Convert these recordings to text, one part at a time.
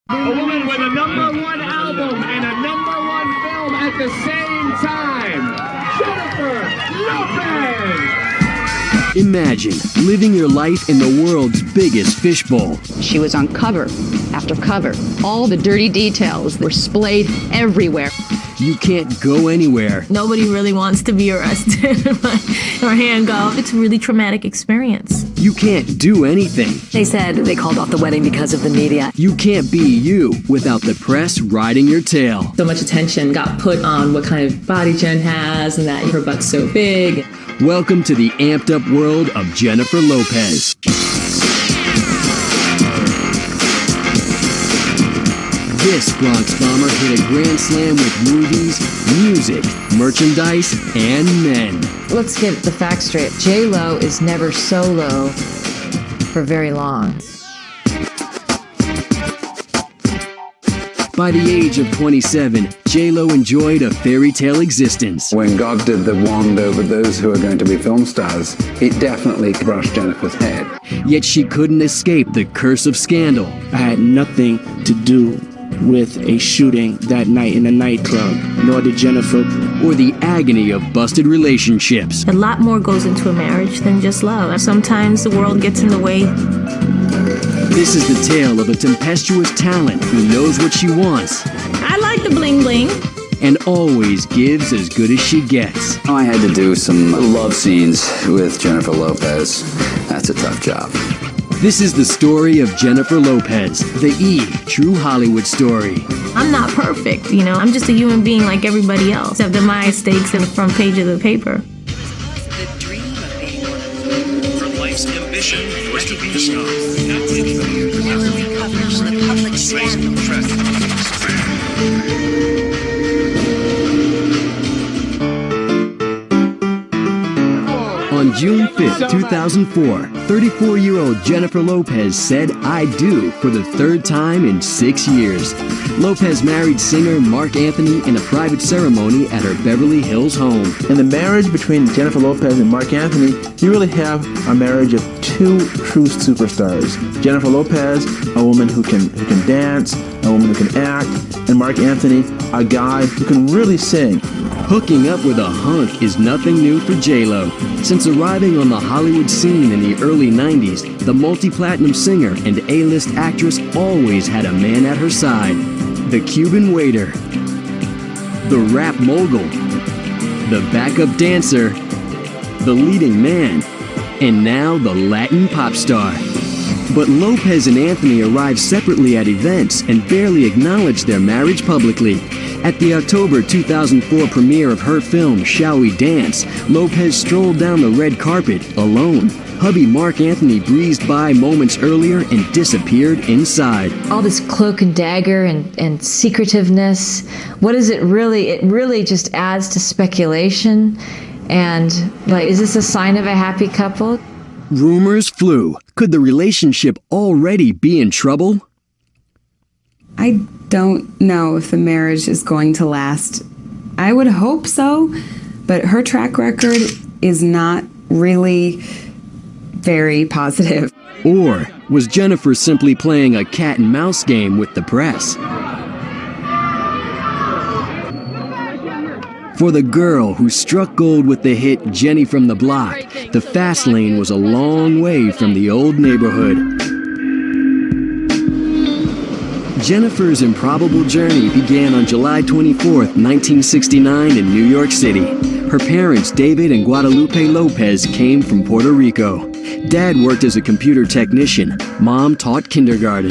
A woman with a #1 album and a #1 film at the same time, Jennifer Lopez! Imagine living your life in the world's biggest fishbowl. She was on cover after cover. All the dirty details were splayed everywhere. You can't go anywhere. Nobody really wants to be arrested or handcuffed. It's a really traumatic experience. You can't do anything. They said they called off the wedding because of the media. You can't be you without the press riding your tail. So much attention got put on what kind of body Jen has and that her butt's so big. Welcome to the amped up world of Jennifer Lopez. This Bronx bomber hit a grand slam with movies, music, merchandise, and men. Let's get the facts straight. JLo is never solo for very long. By the age of 27, JLo enjoyed a fairy tale existence. When God did the wand over those who are going to be film stars, it definitely brushed Jennifer's head. Yet she couldn't escape the curse of scandal. I had nothing to do with a shooting that night in a nightclub, nor did Jennifer. Or the agony of busted relationships. A lot more goes into a marriage than just love. Sometimes the world gets in the way. This is the tale of a tempestuous talent who knows what she wants. I like the bling bling. And always gives as good as she gets. I had to do some love scenes with Jennifer Lopez. That's a tough job. This is the story of Jennifer Lopez, the true Hollywood story. I'm not perfect, you know. I'm just a human being like everybody else, except that my stake's in the front page of the paper. The dream of being one of from life's ambition was to be a star. The public On June 5th, 2004, 34-year-old Jennifer Lopez said "I do" for the third time in 6 years. Lopez married singer Marc Anthony in a private ceremony at her Beverly Hills home. In the marriage between Jennifer Lopez and Marc Anthony, you really have a marriage of two true superstars. Jennifer Lopez, a woman who can dance, a woman who can act, and Marc Anthony, a guy who can really sing. Hooking up with a hunk is nothing new for JLo. Since arriving on the Hollywood scene in the early 90s, the multi-platinum singer and A-list actress always had a man at her side. The Cuban waiter, the rap mogul, the backup dancer, the leading man, and now the Latin pop star. But Lopez and Anthony arrived separately at events and barely acknowledged their marriage publicly. At the October 2004 premiere of her film, Shall We Dance, Lopez strolled down the red carpet alone. Hubby Marc Anthony breezed by moments earlier and disappeared inside. All this cloak and dagger and secretiveness, what is it really? It really just adds to speculation. And, like, is this a sign of a happy couple? Rumors flew. Could the relationship already be in trouble? I don't know if the marriage is going to last. I would hope so, but her track record is not really very positive. Or was Jennifer simply playing a cat and mouse game with the press? For the girl who struck gold with the hit Jenny from the Block, the fast lane was a long way from the old neighborhood. Jennifer's improbable journey began on July 24th, 1969 in New York City. Her parents, David and Guadalupe Lopez, came from Puerto Rico. Dad worked as a computer technician. Mom taught kindergarten.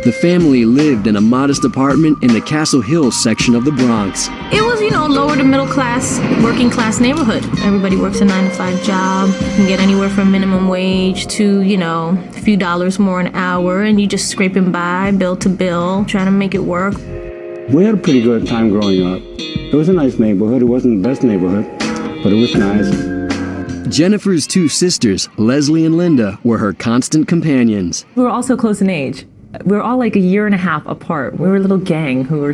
The family lived in a modest apartment in the Castle Hills section of the Bronx. It was, you know, lower to middle class, working class neighborhood. Everybody works a 9-to-5 job. You can get anywhere from minimum wage to, you know, a few dollars more an hour, and you just scraping by, bill to bill, trying to make it work. We had a pretty good time growing up. It was a nice neighborhood. It wasn't the best neighborhood, but it was nice. Jennifer's two sisters, Leslie and Linda, were her constant companions. We were also close in age. We were all like a year and a half apart. We were a little gang who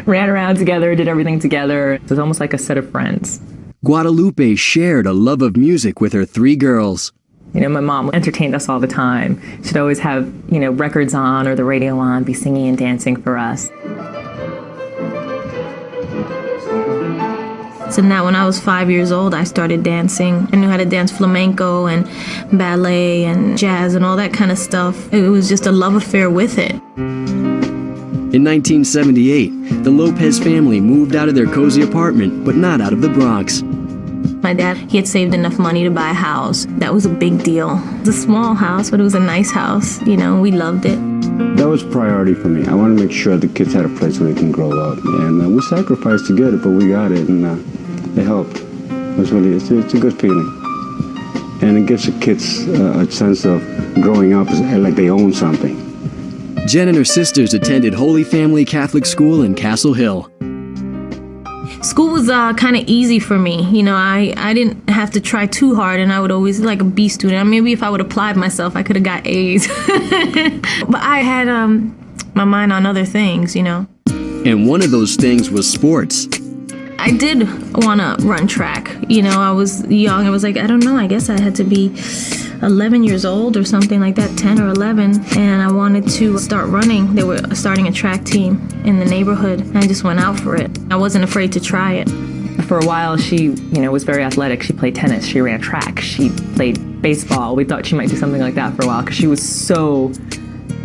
ran around together, did everything together. It was almost like a set of friends. Guadalupe shared a love of music with her three girls. You know, my mom entertained us all the time. She'd always have, you know, records on or the radio on, be singing and dancing for us. So now when I was 5 years old, I started dancing. I knew how to dance flamenco and ballet and jazz and all that kind of stuff. It was just a love affair with it. In 1978, the Lopez family moved out of their cozy apartment, but not out of the Bronx. My dad, he had saved enough money to buy a house. That was a big deal. It was a small house, but it was a nice house. You know, we loved it. That was priority for me. I wanted to make sure the kids had a place where they can grow up. And we sacrificed to get it, but we got it, and it helped. It's a good feeling. And it gives the kids a sense of growing up like they own something. Jen and her sisters attended Holy Family Catholic School in Castle Hill. School was kind of easy for me. You know, I didn't have to try too hard, and I would always like a B student. Maybe if I would have applied myself, I could have got A's. But I had my mind on other things, you know. And one of those things was sports. I did want to run track. You know, I was young. I was like, I don't know, I guess I had to be 11 years old or something like that, 10 or 11, and I wanted to start running. They were starting a track team in the neighborhood, and I just went out for it. I wasn't afraid to try it. For a while, she, you know, was very athletic. She played tennis, she ran track, she played baseball. We thought she might do something like that for a while because she was so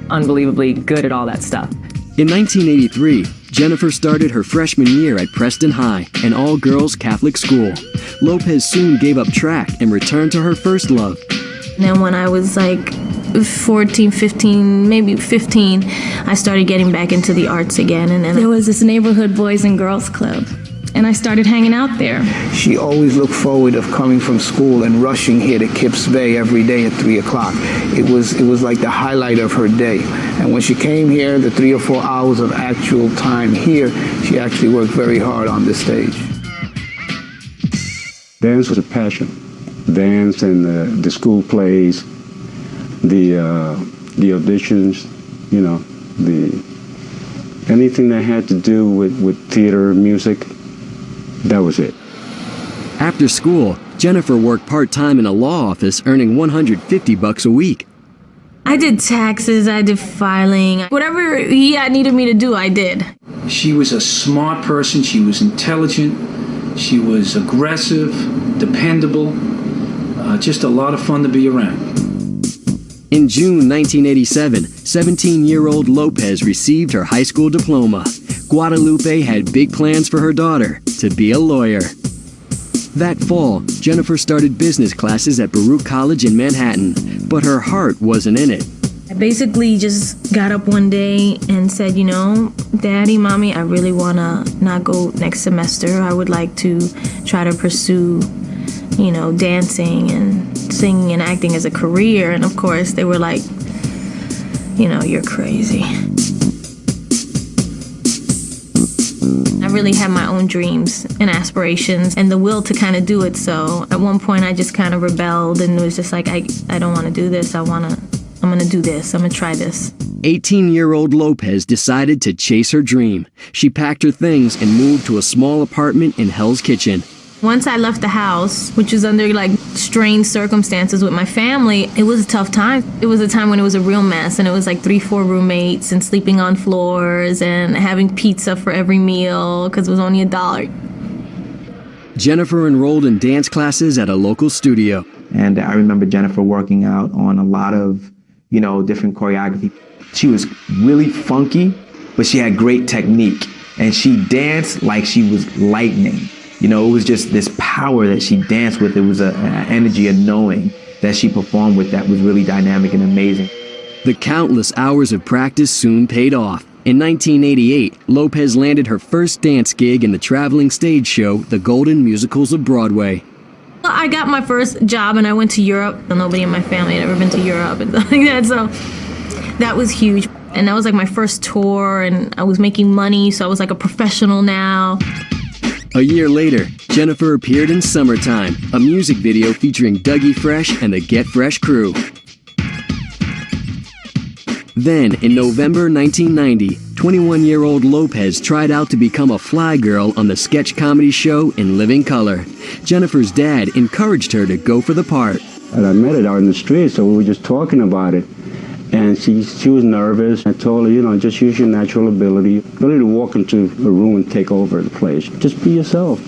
unbelievably good at all that stuff. In 1983, Jennifer started her freshman year at Preston High, an all-girls Catholic school. Lopez soon gave up track and returned to her first love. And then when I was like 14, 15, maybe 15, I started getting back into the arts again. And then there was this neighborhood boys and girls club, and I started hanging out there. She always looked forward of coming from school and rushing here to Kips Bay every day at 3 o'clock. It was like the highlight of her day. And when she came here, the 3 or 4 hours of actual time here, she actually worked very hard on the stage. Dance was a passion. Dance and the school plays, the auditions, you know, anything that had to do with theater, music, that was it. After school, Jennifer worked part-time in a law office, earning $150 a week. I did taxes, I did filing, whatever he needed me to do, I did. She was a smart person, she was intelligent, she was aggressive, dependable. Just a lot of fun to be around. In June 1987, 17-year-old Lopez received her high school diploma. Guadalupe had big plans for her daughter, to be a lawyer. That fall, Jennifer started business classes at Baruch College in Manhattan, but her heart wasn't in it. I basically just got up one day and said, you know, Daddy, Mommy, I really want to not go next semester. I would like to try to pursue, you know, dancing and singing and acting as a career. And of course, they were like, you know, you're crazy. I really had my own dreams and aspirations and the will to kind of do it. So at one point, I just kind of rebelled and was just like, I don't want to do this. I'm going to do this. I'm going to try this. 18-year-old Lopez decided to chase her dream. She packed her things and moved to a small apartment in Hell's Kitchen. Once I left the house, which was under like strange circumstances with my family, it was a tough time. It was a time when it was a real mess, and it was like 3-4 roommates and sleeping on floors and having pizza for every meal because it was only $1. Jennifer enrolled in dance classes at a local studio. And I remember Jennifer working out on a lot of, you know, different choreography. She was really funky, but she had great technique, and she danced like she was lightning. You know, it was just this power that she danced with. It was an energy of knowing that she performed with that was really dynamic and amazing. The countless hours of practice soon paid off. In 1988, Lopez landed her first dance gig in the traveling stage show, The Golden Musicals of Broadway. I got my first job and I went to Europe. Nobody in my family had ever been to Europe and stuff like that, so that was huge. And that was like my first tour, and I was making money, so I was like a professional now. A year later, Jennifer appeared in Summertime, a music video featuring Dougie Fresh and the Get Fresh crew. Then, in November 1990, 21-year-old Lopez tried out to become a fly girl on the sketch comedy show In Living Color. Jennifer's dad encouraged her to go for the part. And I met her out in the street, so we were just talking about it. And she was nervous. I told her, you know, just use your natural ability. Don't need to walk into a room and take over the place. Just be yourself.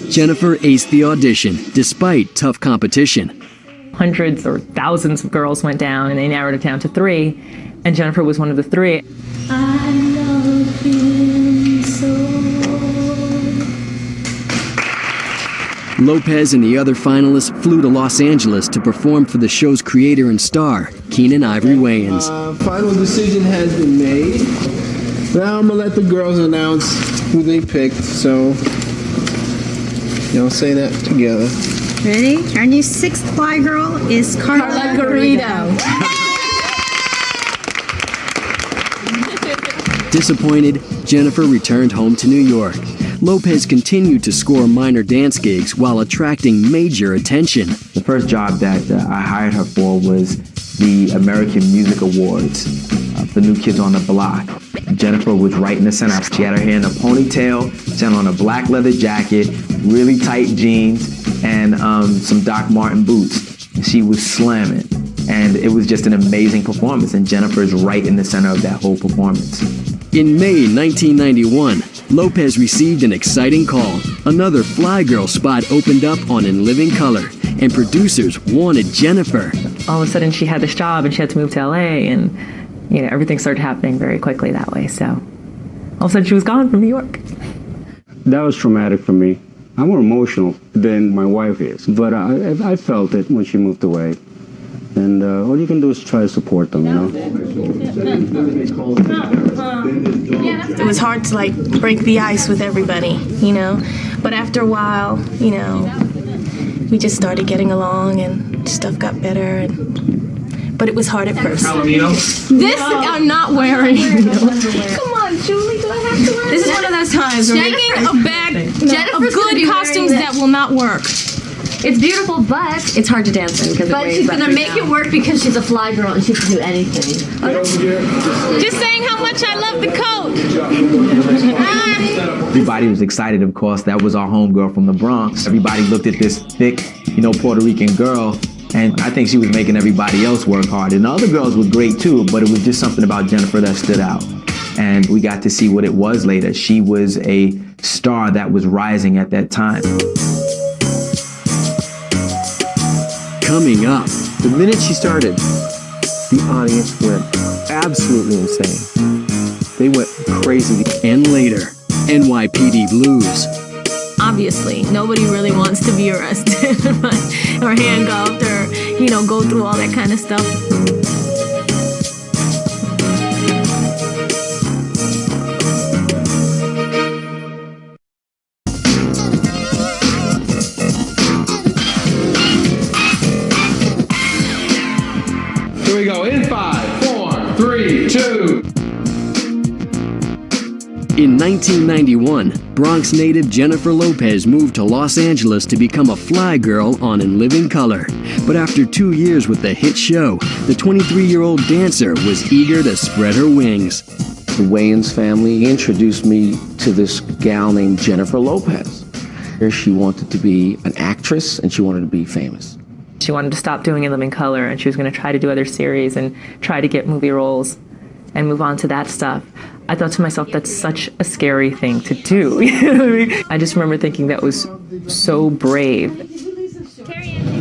Jennifer aced the audition, despite tough competition. Hundreds or thousands of girls went down, and they narrowed it down to 3. And Jennifer was one of the 3. I love him so. Lopez and the other finalists flew to Los Angeles to perform for the show's creator and star, Keenan Ivory Wayans. Final decision has been made. Now I'm gonna let the girls announce who they picked, so y'all say that together. Ready? Our new 6th fly girl is Carla Garrido. Disappointed, Jennifer returned home to New York. Lopez continued to score minor dance gigs while attracting major attention. The first job that I hired her for was the American Music Awards for New Kids on the Block. Jennifer was right in the center. She had her hair in a ponytail, she had on a black leather jacket, really tight jeans, and some Doc Marten boots. She was slamming, and it was just an amazing performance, and Jennifer's right in the center of that whole performance. In May 1991, Lopez received an exciting call. Another Fly Girl spot opened up on In Living Color, and producers wanted Jennifer. All of a sudden, she had this job, and she had to move to LA, and you know, everything started happening very quickly that way. So all of a sudden, she was gone from New York. That was traumatic for me. I'm more emotional than my wife is, but I felt it when she moved away. And all you can do is try to support them, you know? It was hard to like break the ice with everybody, you know? But after a while, you know, we just started getting along and stuff got better. But it was hard at first. This I'm not wearing. Come on, Julie, do I have to wear this? This is one of those times where taking a bag of good costumes that will not work. It's beautiful, but it's hard to dance in because she's gonna make it work because she's a fly girl and she can do anything. Just saying how much I love the coat. Everybody was excited, of course. That was our homegirl from the Bronx. Everybody looked at this thick, you know, Puerto Rican girl, and I think she was making everybody else work hard. And the other girls were great too, but it was just something about Jennifer that stood out. And we got to see what it was later. She was a star that was rising at that time. Coming up. The minute she started, the audience went absolutely insane. They went crazy. And later, NYPD Blues. Obviously, nobody really wants to be arrested or handcuffed or, you know, go through all that kind of stuff. Here we go, in 5, 4, 3, 2. In 1991, Bronx native Jennifer Lopez moved to Los Angeles to become a fly girl on In Living Color. But after 2 years with the hit show, the 23-year-old dancer was eager to spread her wings. The Wayans family introduced me to this gal named Jennifer Lopez. She wanted to be an actress and she wanted to be famous. She wanted to stop doing In Living Color, and she was going to try to do other series and try to get movie roles and move on to that stuff. I thought to myself, that's such a scary thing to do. You know what I mean? I just remember thinking that was so brave.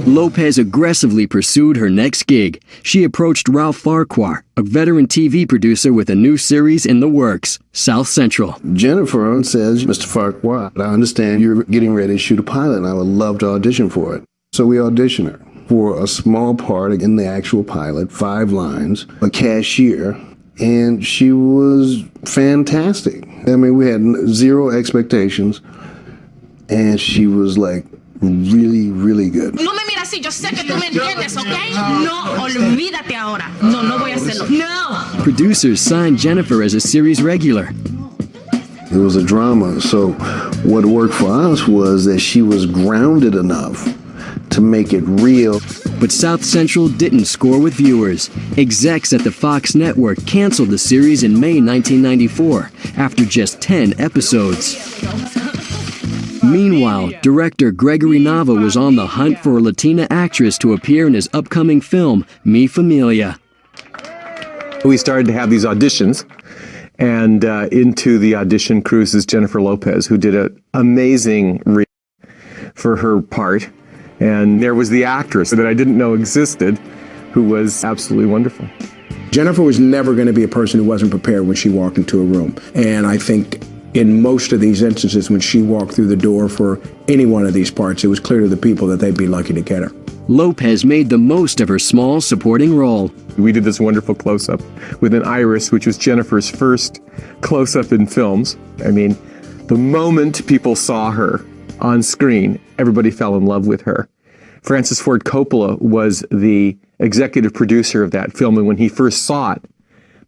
Lopez aggressively pursued her next gig. She approached Ralph Farquhar, a veteran TV producer with a new series in the works, South Central. Jennifer says, Mr. Farquhar, I understand you're getting ready to shoot a pilot and I would love to audition for it. So we auditioned her for a small part in the actual pilot, 5 lines, a cashier, and she was fantastic. I mean, we had 0 expectations, and she was like really, really good. No me mira así, yo sé que tú me entiendes, ¿ok? No, olvídate ahora. No, no voy a hacerlo. No! Producers signed Jennifer as a series regular. It was a drama, so what worked for us was that she was grounded enough to make it real. But South Central didn't score with viewers. Execs at the Fox network canceled the series in May 1994 after just 10 episodes. Meanwhile, director Gregory Nava was on the hunt for a Latina actress to appear in his upcoming film, Mi Familia. We started to have these auditions, and into the audition cruises Jennifer Lopez, who did an amazing read for her part. And there was the actress that I didn't know existed, who was absolutely wonderful. Jennifer was never going to be a person who wasn't prepared when she walked into a room. And I think in most of these instances, when she walked through the door for any one of these parts, it was clear to the people that they'd be lucky to get her. Lopez made the most of her small supporting role. We did this wonderful close-up with an iris, which was Jennifer's first close-up in films. I mean, the moment people saw her on screen, everybody fell in love with her. Francis Ford Coppola was the executive producer of that film, and when he first saw it,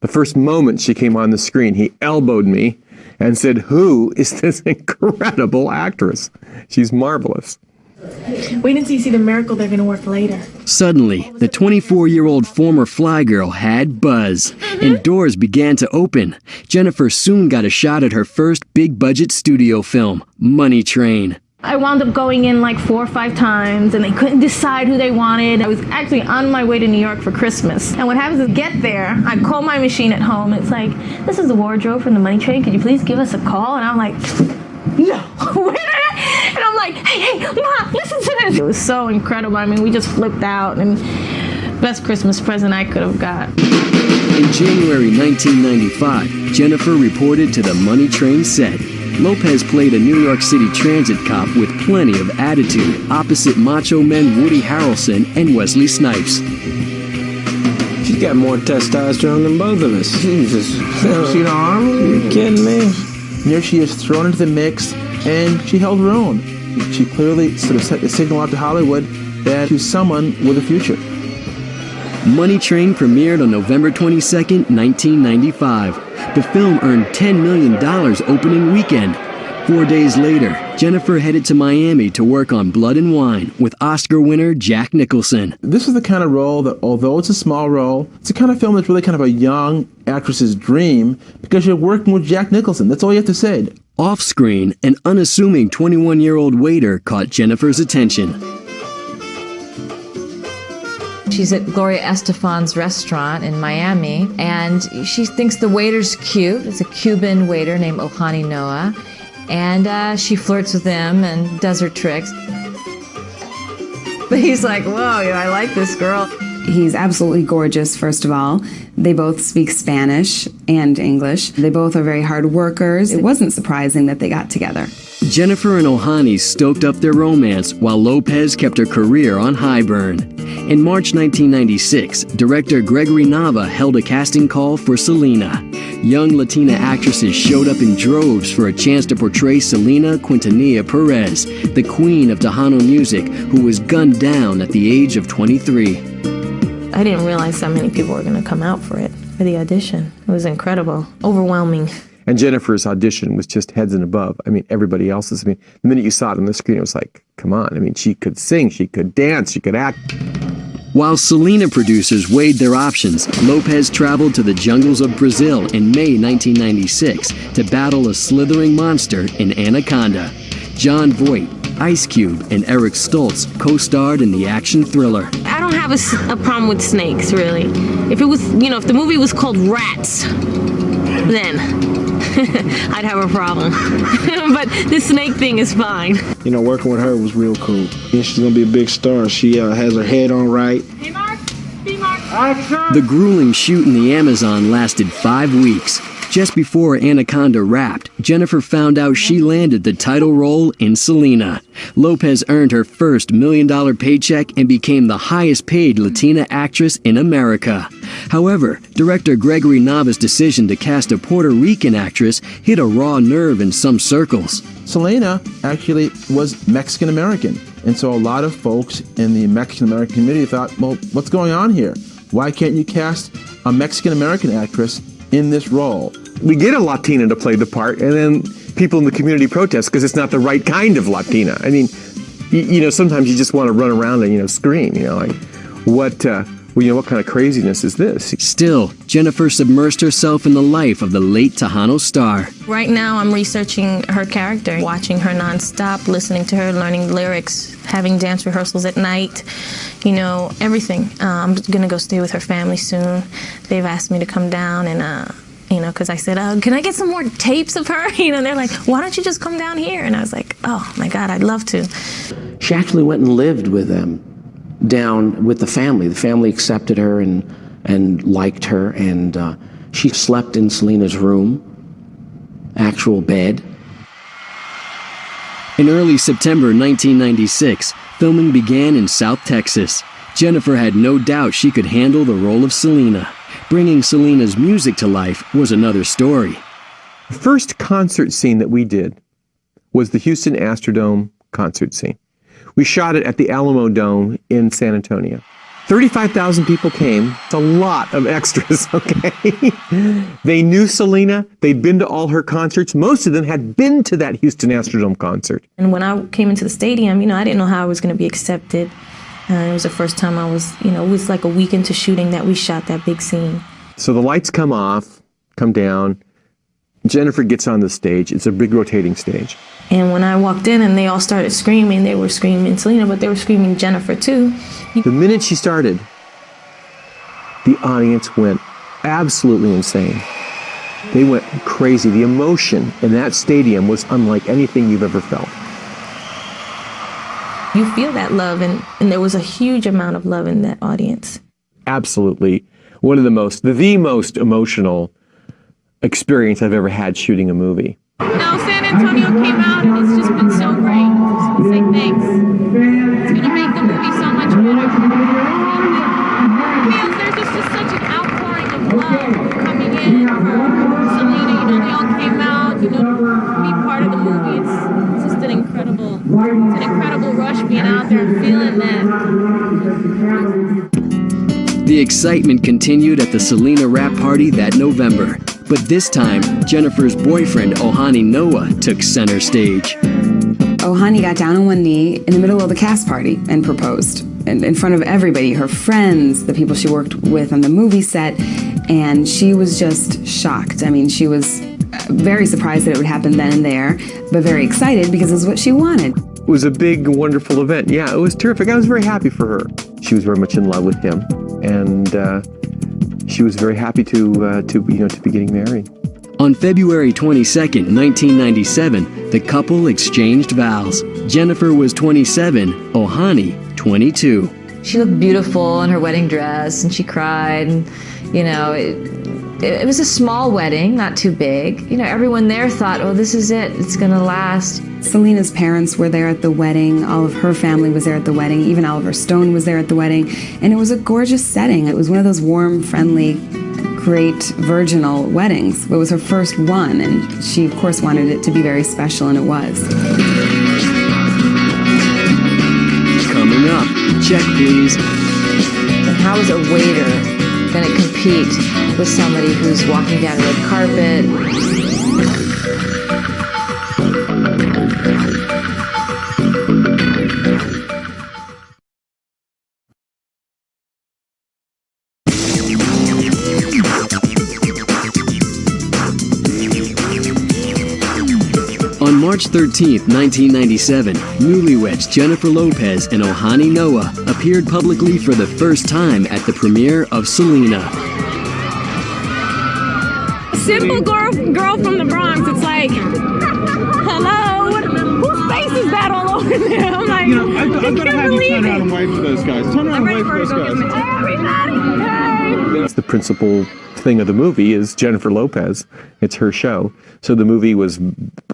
the first moment she came on the screen, he elbowed me and said, "Who is this incredible actress? She's marvelous." Wait until you see the miracle they're going to work later. Suddenly, the 24-year-old former fly girl had buzz, and doors began to open. Jennifer soon got a shot at her first big-budget studio film, Money Train. I wound up going in like 4 or 5 times, and they couldn't decide who they wanted. I was actually on my way to New York for Christmas. And what happens is, get there, I call my machine at home. It's like, "This is the wardrobe from the Money Train. Could you please give us a call?" And I'm like, "No." And I'm like, hey, Ma, listen to this. It was so incredible. I mean, we just flipped out, and best Christmas present I could have got. In January 1995, Jennifer reported to the Money Train set. Lopez played a New York City transit cop with plenty of attitude, opposite macho men Woody Harrelson and Wesley Snipes. She's got more testosterone than both of us. Jesus. See the arm? Are you kidding me? Here she is thrown into the mix, and she held her own. She clearly sort of set the signal out to Hollywood that she's someone with a future. Money Train premiered on November 22, 1995. The film earned $10 million opening weekend. 4 days later, Jennifer headed to Miami to work on Blood and Wine with Oscar winner Jack Nicholson. This is the kind of role that, although it's a small role, it's the kind of film that's really kind of a young actress's dream because you're working with Jack Nicholson. That's all you have to say. Off-screen, an unassuming 21-year-old waiter caught Jennifer's attention. She's at Gloria Estefan's restaurant in Miami, and she thinks the waiter's cute. It's a Cuban waiter named Ojani Noah, and she flirts with him and does her tricks. But he's like, whoa, I like this girl. He's absolutely gorgeous, first of all. They both speak Spanish and English. They both are very hard workers. It wasn't surprising that they got together. Jennifer and Ojani stoked up their romance while Lopez kept her career on high burn. In March 1996, director Gregory Nava held a casting call for Selena. Young Latina actresses showed up in droves for a chance to portray Selena Quintanilla Perez, the queen of Tejano music, who was gunned down at the age of 23. I didn't realize that many people were going to come out for the audition. It was incredible, overwhelming. And Jennifer's audition was just heads and above. I mean, everybody else's. I mean, the minute you saw it on the screen, it was like, come on. I mean, she could sing, she could dance, she could act. While Selena producers weighed their options, Lopez traveled to the jungles of Brazil in May 1996 to battle a slithering monster in Anaconda. John Voight, Ice Cube, and Eric Stoltz co-starred in the action thriller. I don't have a problem with snakes, really. If it was, if the movie was called Rats, then I'd have a problem. But the snake thing is fine. Working with her was real cool. She's going to be a big star. She has her head on right. Hey, Marc. Be Marc. The grueling shoot in the Amazon lasted 5 weeks. Just before Anaconda wrapped, Jennifer found out she landed the title role in Selena. Lopez earned her first $1 million paycheck and became the highest paid Latina actress in America. However, director Gregory Nava's decision to cast a Puerto Rican actress hit a raw nerve in some circles. Selena actually was Mexican-American, and so a lot of folks in the Mexican-American community thought, well, what's going on here? Why can't you cast a Mexican-American actress in this role? We get a Latina to play the part, and then people in the community protest because it's not the right kind of Latina. I mean, sometimes you just want to run around and, scream, like, what well, you know, what kind of craziness is this? Still, Jennifer submersed herself in the life of the late Tejano star. Right now, I'm researching her character, watching her nonstop, listening to her, learning lyrics, having dance rehearsals at night, you know, everything. I'm gonna go stay with her family soon. They've asked me to come down and, you know, because I said, can I get some more tapes of her? You know, they're like, why don't you just come down here? And I was like, oh my God, I'd love to. She actually went and lived with them down with the family. The family accepted her and liked her, and she slept in Selena's room, actual bed. In early September 1996, filming began in South Texas. Jennifer had no doubt she could handle the role of Selena. Bringing Selena's music to life was another story. The first concert scene that we did was the Houston Astrodome concert scene. We shot it at the Alamo Dome in San Antonio. 35,000 people came. It's a lot of extras, okay? They knew Selena. They'd been to all her concerts. Most of them had been to that Houston Astrodome concert. And when I came into the stadium, you know, I didn't know how I was going to be accepted. It was the first time I was, you know, it was like a week into shooting that we shot that big scene. So the lights come off, come down. Jennifer gets on the stage. It's a big rotating stage. And when I walked in and they all started screaming, they were screaming Selena, but they were screaming Jennifer too. The minute she started, the audience went absolutely insane. They went crazy. The emotion in that stadium was unlike anything you've ever felt. You feel that love, and there was a huge amount of love in that audience. Absolutely. One of the most emotional experience I've ever had shooting a movie. No, San Antonio came out and it's just been so great. Just want to say thanks. It's going to make the movie so much better. There's just such an outpouring of love coming in for Selena. You know, they all came out, you know, to be part of the movie. It's just an incredible rush being out there and feeling that. The excitement continued at the Selena wrap party that November. But this time, Jennifer's boyfriend, Ojani Noah, took center stage. Ojani got down on one knee in the middle of the cast party and proposed. In front of everybody, her friends, the people she worked with on the movie set, and she was just shocked. I mean, she was very surprised that it would happen then and there, but very excited because it's what she wanted. It was a big, wonderful event. Yeah, it was terrific. I was very happy for her. She was very much in love with him, and she was very happy to be getting married. On February 22nd, 1997, the couple exchanged vows. Jennifer was 27, Ojani 22. She looked beautiful in her wedding dress, and she cried, and you know, it was a small wedding, not too big. You know, everyone there thought, oh, this is it, it's gonna last. Selena's parents were there at the wedding, all of her family was there at the wedding, even Oliver Stone was there at the wedding, and it was a gorgeous setting. It was one of those warm, friendly, great virginal weddings. It was her first one, and she, of course, wanted it to be very special, and it was. Coming up, check please. And how is a waiter going to compete with somebody who's walking down a red carpet? On March 13, 1997, newlyweds Jennifer Lopez and Ojani Noah appeared publicly for the first time at the premiere of Selena. A simple girl from the Bronx, it's like, hello, whose face is that all over there? I'm like, you know, I've got to have you turn around and wave to those guys. Turn around and wave to those guys. Everybody, hey! That's the principal thing of the movie is Jennifer Lopez. It's her show. So the movie was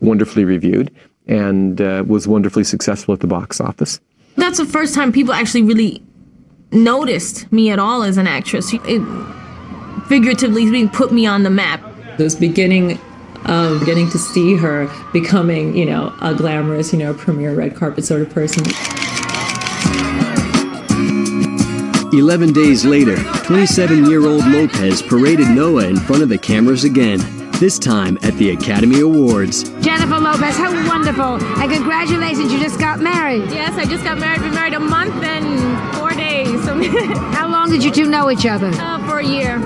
wonderfully reviewed and was wonderfully successful at the box office. That's the first time people actually really noticed me at all as an actress. It figuratively put me on the map. This beginning of getting to see her becoming, you know, a glamorous, you know, premier red carpet sort of person. 11 days later, 27-year-old Lopez paraded Noah in front of the cameras again, this time at the Academy Awards. Jennifer Lopez, how wonderful. And congratulations, you just got married. Yes, I just got married. Been married a month and 4 days, so awesome. How long did you two know each other? For a year.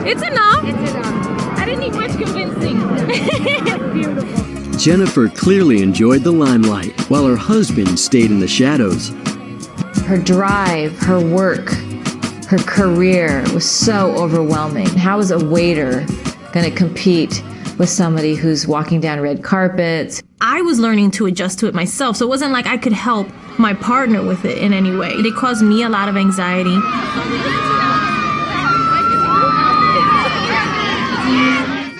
It's enough. It's enough. I didn't need much convincing. Beautiful. Jennifer clearly enjoyed the limelight, while her husband stayed in the shadows. Her drive, her work, her career was so overwhelming. How is a waiter going to compete with somebody who's walking down red carpets? I was learning to adjust to it myself, so it wasn't like I could help my partner with it in any way. It caused me a lot of anxiety.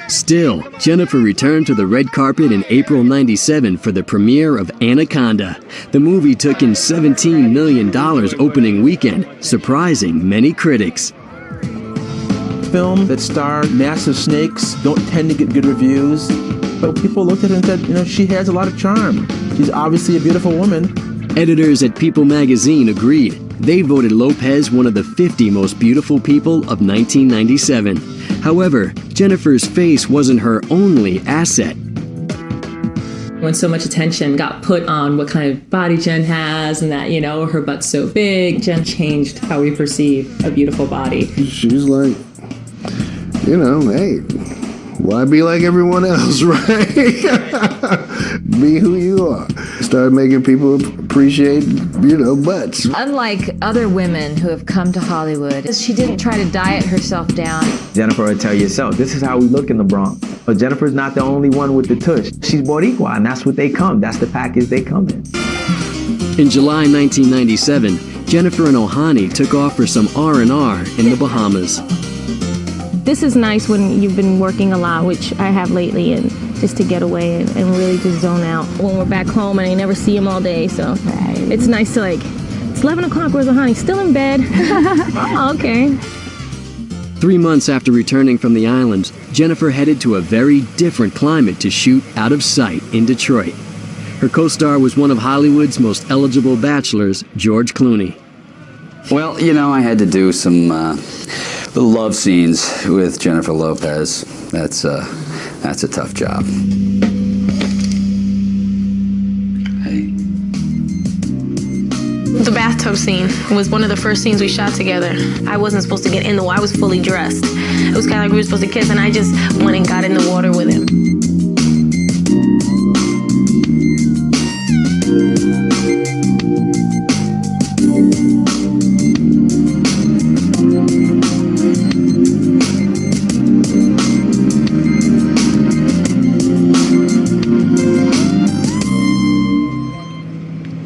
Still, Jennifer returned to the red carpet in April '97 for the premiere of Anaconda. The movie took in $17 million opening weekend, surprising many critics. Film that star massive snakes don't tend to get good reviews, but people looked at it and said, you know, she has a lot of charm. She's obviously a beautiful woman. Editors at People magazine agreed. They voted Lopez one of the 50 most beautiful people of 1997. However, Jennifer's face wasn't her only asset. When so much attention got put on what kind of body Jen has and that, you know, her butt's so big, Jen changed how we perceive a beautiful body. She's like, you know, hey, why be like everyone else, right? Be who you are. Start making people appreciate, you know, butts. Unlike other women who have come to Hollywood, she didn't try to diet herself down. Jennifer will tell you so. This is how we look in the Bronx. But Jennifer's not the only one with the tush. She's Boricua, and that's what they come. That's the package they come in. In July 1997, Jennifer and Ojani took off for some R&R in the Bahamas. This is nice when you've been working a lot, which I have lately, and just to get away and really just zone out. When we're back home and I never see him all day, so it's nice to like, it's 11 o'clock, where's Ojani? Still in bed. Oh, okay. 3 months after returning from the islands, Jennifer headed to a very different climate to shoot Out of Sight in Detroit. Her co-star was one of Hollywood's most eligible bachelors, George Clooney. Well, you know, I had to do some little love scenes with Jennifer Lopez. That's a tough job. Hey. The bathtub scene was one of the first scenes we shot together. I wasn't supposed to get in the water. I was fully dressed. It was kind of like we were supposed to kiss, and I just went and got in the water with him.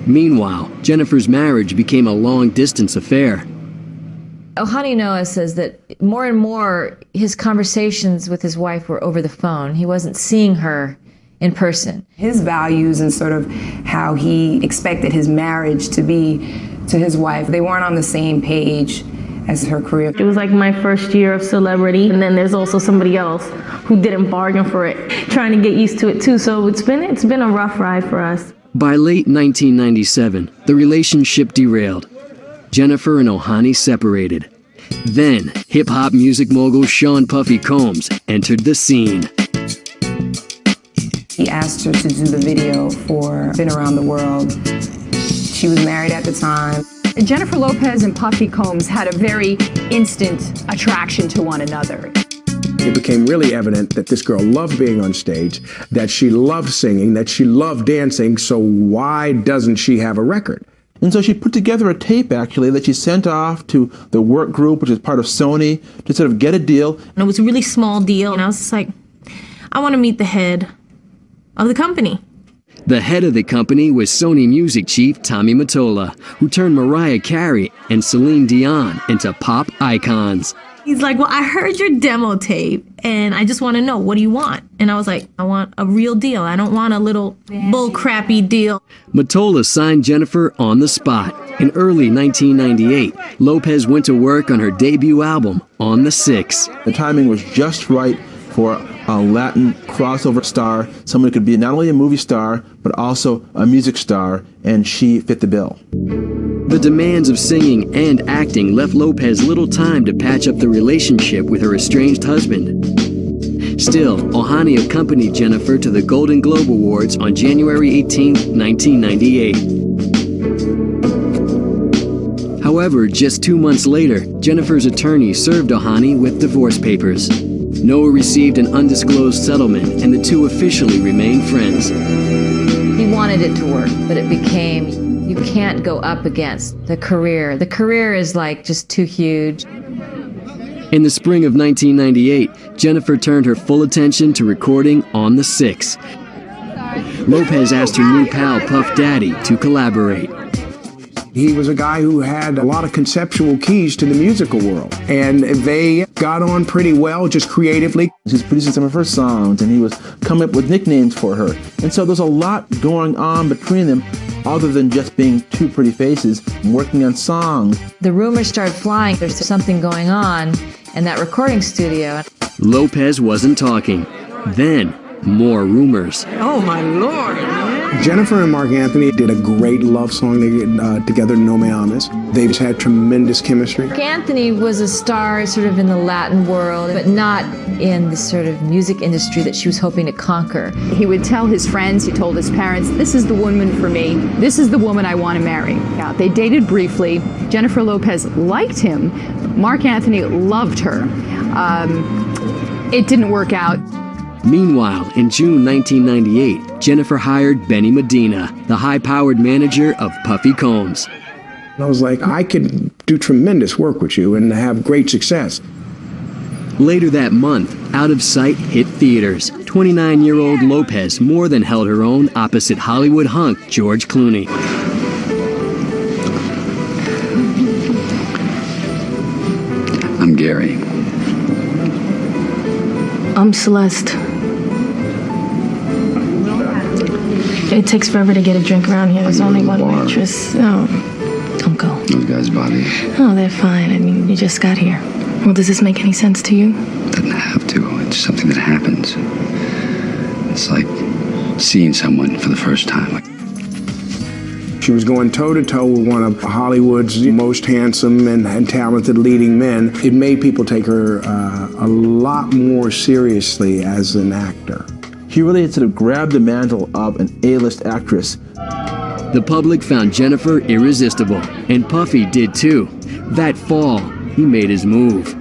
Meanwhile, Jennifer's marriage became a long-distance affair. Ojani Noah says that more and more his conversations with his wife were over the phone. He wasn't seeing her in person. His values and sort of how he expected his marriage to be to his wife, they weren't on the same page as her career. It was like my first year of celebrity, and then there's also somebody else who didn't bargain for it, trying to get used to it too. So it's been a rough ride for us. By late 1997, the relationship derailed. Jennifer and Ojani separated. Then, hip-hop music mogul Sean Puffy Combs entered the scene. He asked her to do the video for Been Around the World. She was married at the time. Jennifer Lopez and Puffy Combs had a very instant attraction to one another. It became really evident that this girl loved being on stage, that she loved singing, that she loved dancing, so why doesn't she have a record? And so she put together a tape, actually, that she sent off to the work group, which is part of Sony, to sort of get a deal. And it was a really small deal, and I was just like, I want to meet the head of the company. The head of the company was Sony Music chief Tommy Mottola, who turned Mariah Carey and Celine Dion into pop icons. He's like, well, I heard your demo tape, and I just want to know, what do you want? And I was like, I want a real deal. I don't want a little bull-crappy deal. Mottola signed Jennifer on the spot. In early 1998, Lopez went to work on her debut album, On the Six. The timing was just right for a Latin crossover star, someone who could be not only a movie star, but also a music star, and she fit the bill. The demands of singing and acting left Lopez little time to patch up the relationship with her estranged husband. Still, Ojani accompanied Jennifer to the Golden Globe Awards on January 18, 1998. However, just 2 months later, Jennifer's attorney served Ojani with divorce papers. Noah received an undisclosed settlement, and the two officially remained friends. He wanted it to work, but it became, you can't go up against the career. The career is like just too huge. In the spring of 1998, Jennifer turned her full attention to recording On the Six. Lopez asked her new pal Puff Daddy to collaborate. He was a guy who had a lot of conceptual keys to the musical world, and they got on pretty well just creatively. He was producing some of her songs, and he was coming up with nicknames for her. And so there's a lot going on between them other than just being two pretty faces working on songs. The rumors started flying. There's something going on in that recording studio. Lopez wasn't talking. Then, more rumors. Oh, my Lord. Jennifer and Marc Anthony did a great love song together, No Me Ames. They've had tremendous chemistry. Marc Anthony was a star sort of in the Latin world, but not in the sort of music industry that she was hoping to conquer. He would tell his friends, he told his parents, this is the woman for me. This is the woman I want to marry. Yeah, they dated briefly. Jennifer Lopez liked him. Marc Anthony loved her. It didn't work out. Meanwhile, in June 1998, Jennifer hired Benny Medina, the high-powered manager of Puffy Combs. I was like, I could do tremendous work with you and have great success. Later that month, Out of Sight hit theaters. 29-year-old Lopez more than held her own opposite Hollywood hunk George Clooney. I'm Gary. I'm Celeste. It takes forever to get a drink around here. There's only one waitress. Oh, don't go. Those guys bother you? Oh, they're fine. I mean, you just got here. Well, does this make any sense to you? It doesn't have to. It's something that happens. It's like seeing someone for the first time. She was going toe-to-toe with one of Hollywood's most handsome and talented leading men. It made people take her a lot more seriously as an actor. He really had sort of grabbed the mantle of an A-list actress. The public found Jennifer irresistible, and Puffy did too. That fall, he made his move.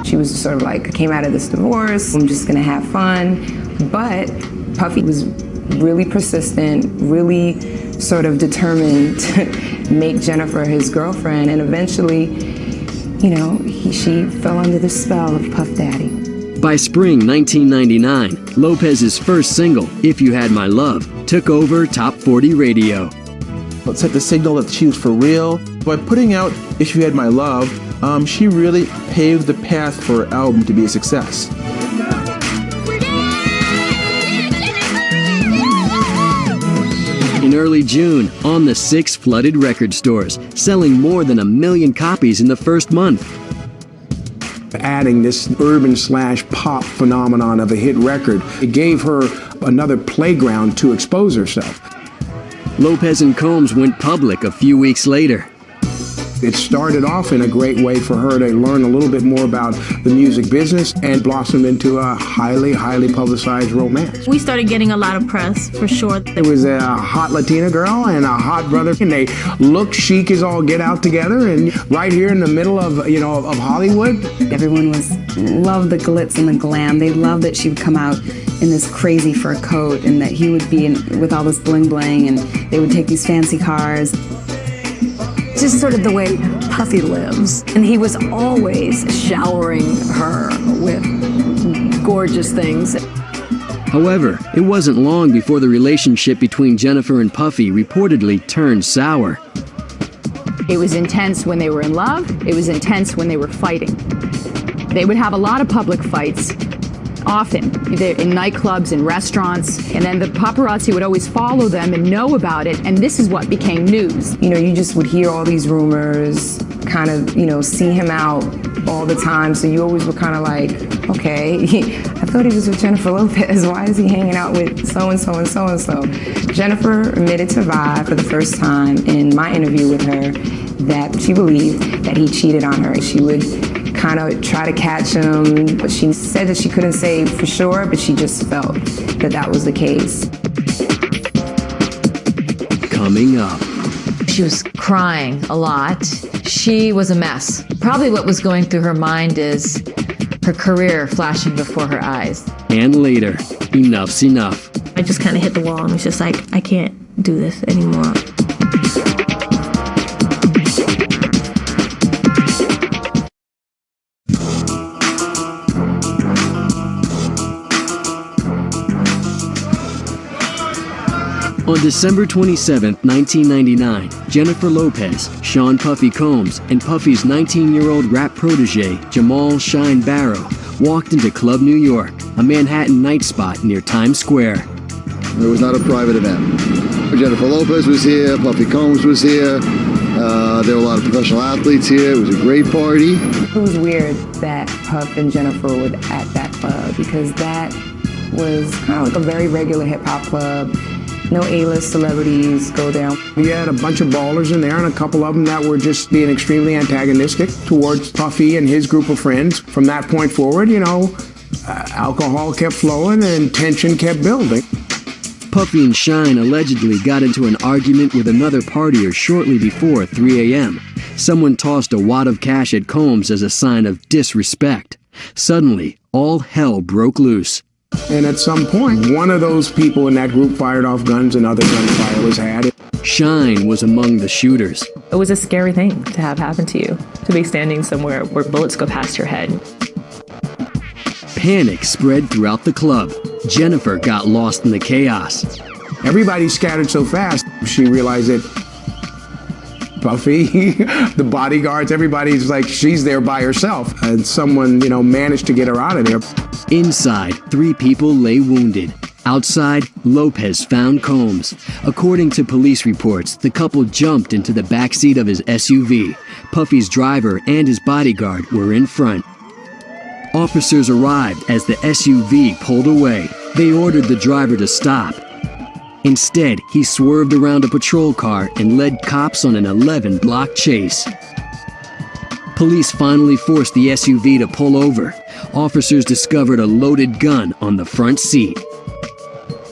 She was sort of like, I came out of this divorce, I'm just gonna have fun. But Puffy was really persistent, really sort of determined to make Jennifer his girlfriend, and eventually, you know, she fell under the spell of Puff Daddy. By spring 1999, Lopez's first single, If You Had My Love, took over Top 40 radio. It set the signal that she was for real. By putting out If You Had My Love, she really paved the path for her album to be a success. In early June, On the Six flooded record stores, selling more than 1 million copies in the first month. Adding this urban/pop phenomenon of a hit record, it gave her another playground to expose herself. Lopez and Combs went public a few weeks later. It started off in a great way for her to learn a little bit more about the music business and blossomed into a highly, highly publicized romance. We started getting a lot of press, for sure. It was a hot Latina girl and a hot brother, and they looked chic as all get out together, and right here in the middle of, you know, of Hollywood. Everyone loved the glitz and the glam. They loved that she would come out in this crazy fur coat and that he would be with all this bling bling, and they would take these fancy cars. Just sort of the way Puffy lives. And he was always showering her with gorgeous things. However, it wasn't long before the relationship between Jennifer and Puffy reportedly turned sour. It was intense when they were in love. It was intense when they were fighting. They would have a lot of public fights, often in nightclubs and restaurants, and then the paparazzi would always follow them and know about it, and this is what became news. You know, you just would hear all these rumors, kind of, you know, see him out all the time, so you always were kind of like, okay, I thought he was with Jennifer Lopez, why is he hanging out with so-and-so and so-and-so? Jennifer admitted to Vibe for the first time in my interview with her that she believed that he cheated on her. She would kind of try to catch him, but she said that she couldn't say for sure, but she just felt that that was the case. Coming up. She was crying a lot. She was a mess. Probably what was going through her mind is her career flashing before her eyes. And later, enough's enough. I just kind of hit the wall and was just like, I can't do this anymore. On December 27, 1999, Jennifer Lopez, Sean Puffy Combs, and Puffy's 19-year-old rap protege, Jamal Shine Barrow, walked into Club New York, a Manhattan night spot near Times Square. It was not a private event. Jennifer Lopez was here, Puffy Combs was here, there were a lot of professional athletes here. It was a great party. It was weird that Puff and Jennifer were at that club because that was kind of like a very regular hip-hop club. No A-list celebrities go there. We had a bunch of ballers in there and a couple of them that were just being extremely antagonistic towards Puffy and his group of friends. From that point forward, alcohol kept flowing and tension kept building. Puffy and Shine allegedly got into an argument with another partier shortly before 3 a.m. Someone tossed a wad of cash at Combs as a sign of disrespect. Suddenly, all hell broke loose. And at some point, one of those people in that group fired off guns and other gunfire was had. Shine was among the shooters. It was a scary thing to have happen to you, to be standing somewhere where bullets go past your head. Panic spread throughout the club. Jennifer got lost in the chaos. Everybody scattered so fast, she realized that Puffy, the bodyguards, everybody's like, she's there by herself. And someone, managed to get her out of there. Inside, 3 people lay wounded. Outside, Lopez found Combs. According to police reports, the couple jumped into the backseat of his SUV. Puffy's driver and his bodyguard were in front. Officers arrived as the SUV pulled away. They ordered the driver to stop. Instead, he swerved around a patrol car and led cops on an 11-block chase. Police finally forced the SUV to pull over. Officers discovered a loaded gun on the front seat.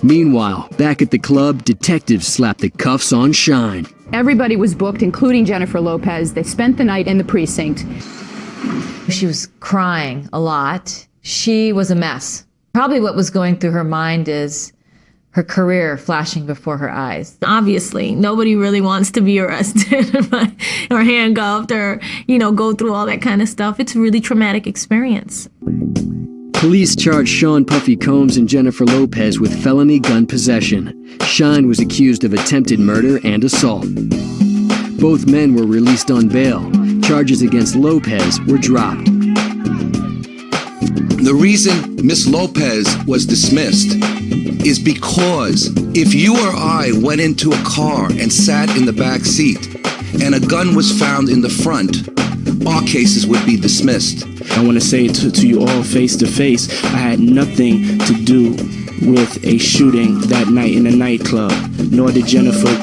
Meanwhile, back at the club, detectives slapped the cuffs on Shine. Everybody was booked, including Jennifer Lopez. They spent the night in the precinct. She was crying a lot. She was a mess. Probably what was going through her mind is her career flashing before her eyes. Obviously, nobody really wants to be arrested or handcuffed or, go through all that kind of stuff. It's a really traumatic experience. Police charged Sean Puffy Combs and Jennifer Lopez with felony gun possession. Shine was accused of attempted murder and assault. Both men were released on bail. Charges against Lopez were dropped. The reason Miss Lopez was dismissed is because if you or I went into a car and sat in the back seat and a gun was found in the front, our cases would be dismissed. I want to say to you all face to face, I had nothing to do with a shooting that night in a nightclub, nor did Jennifer.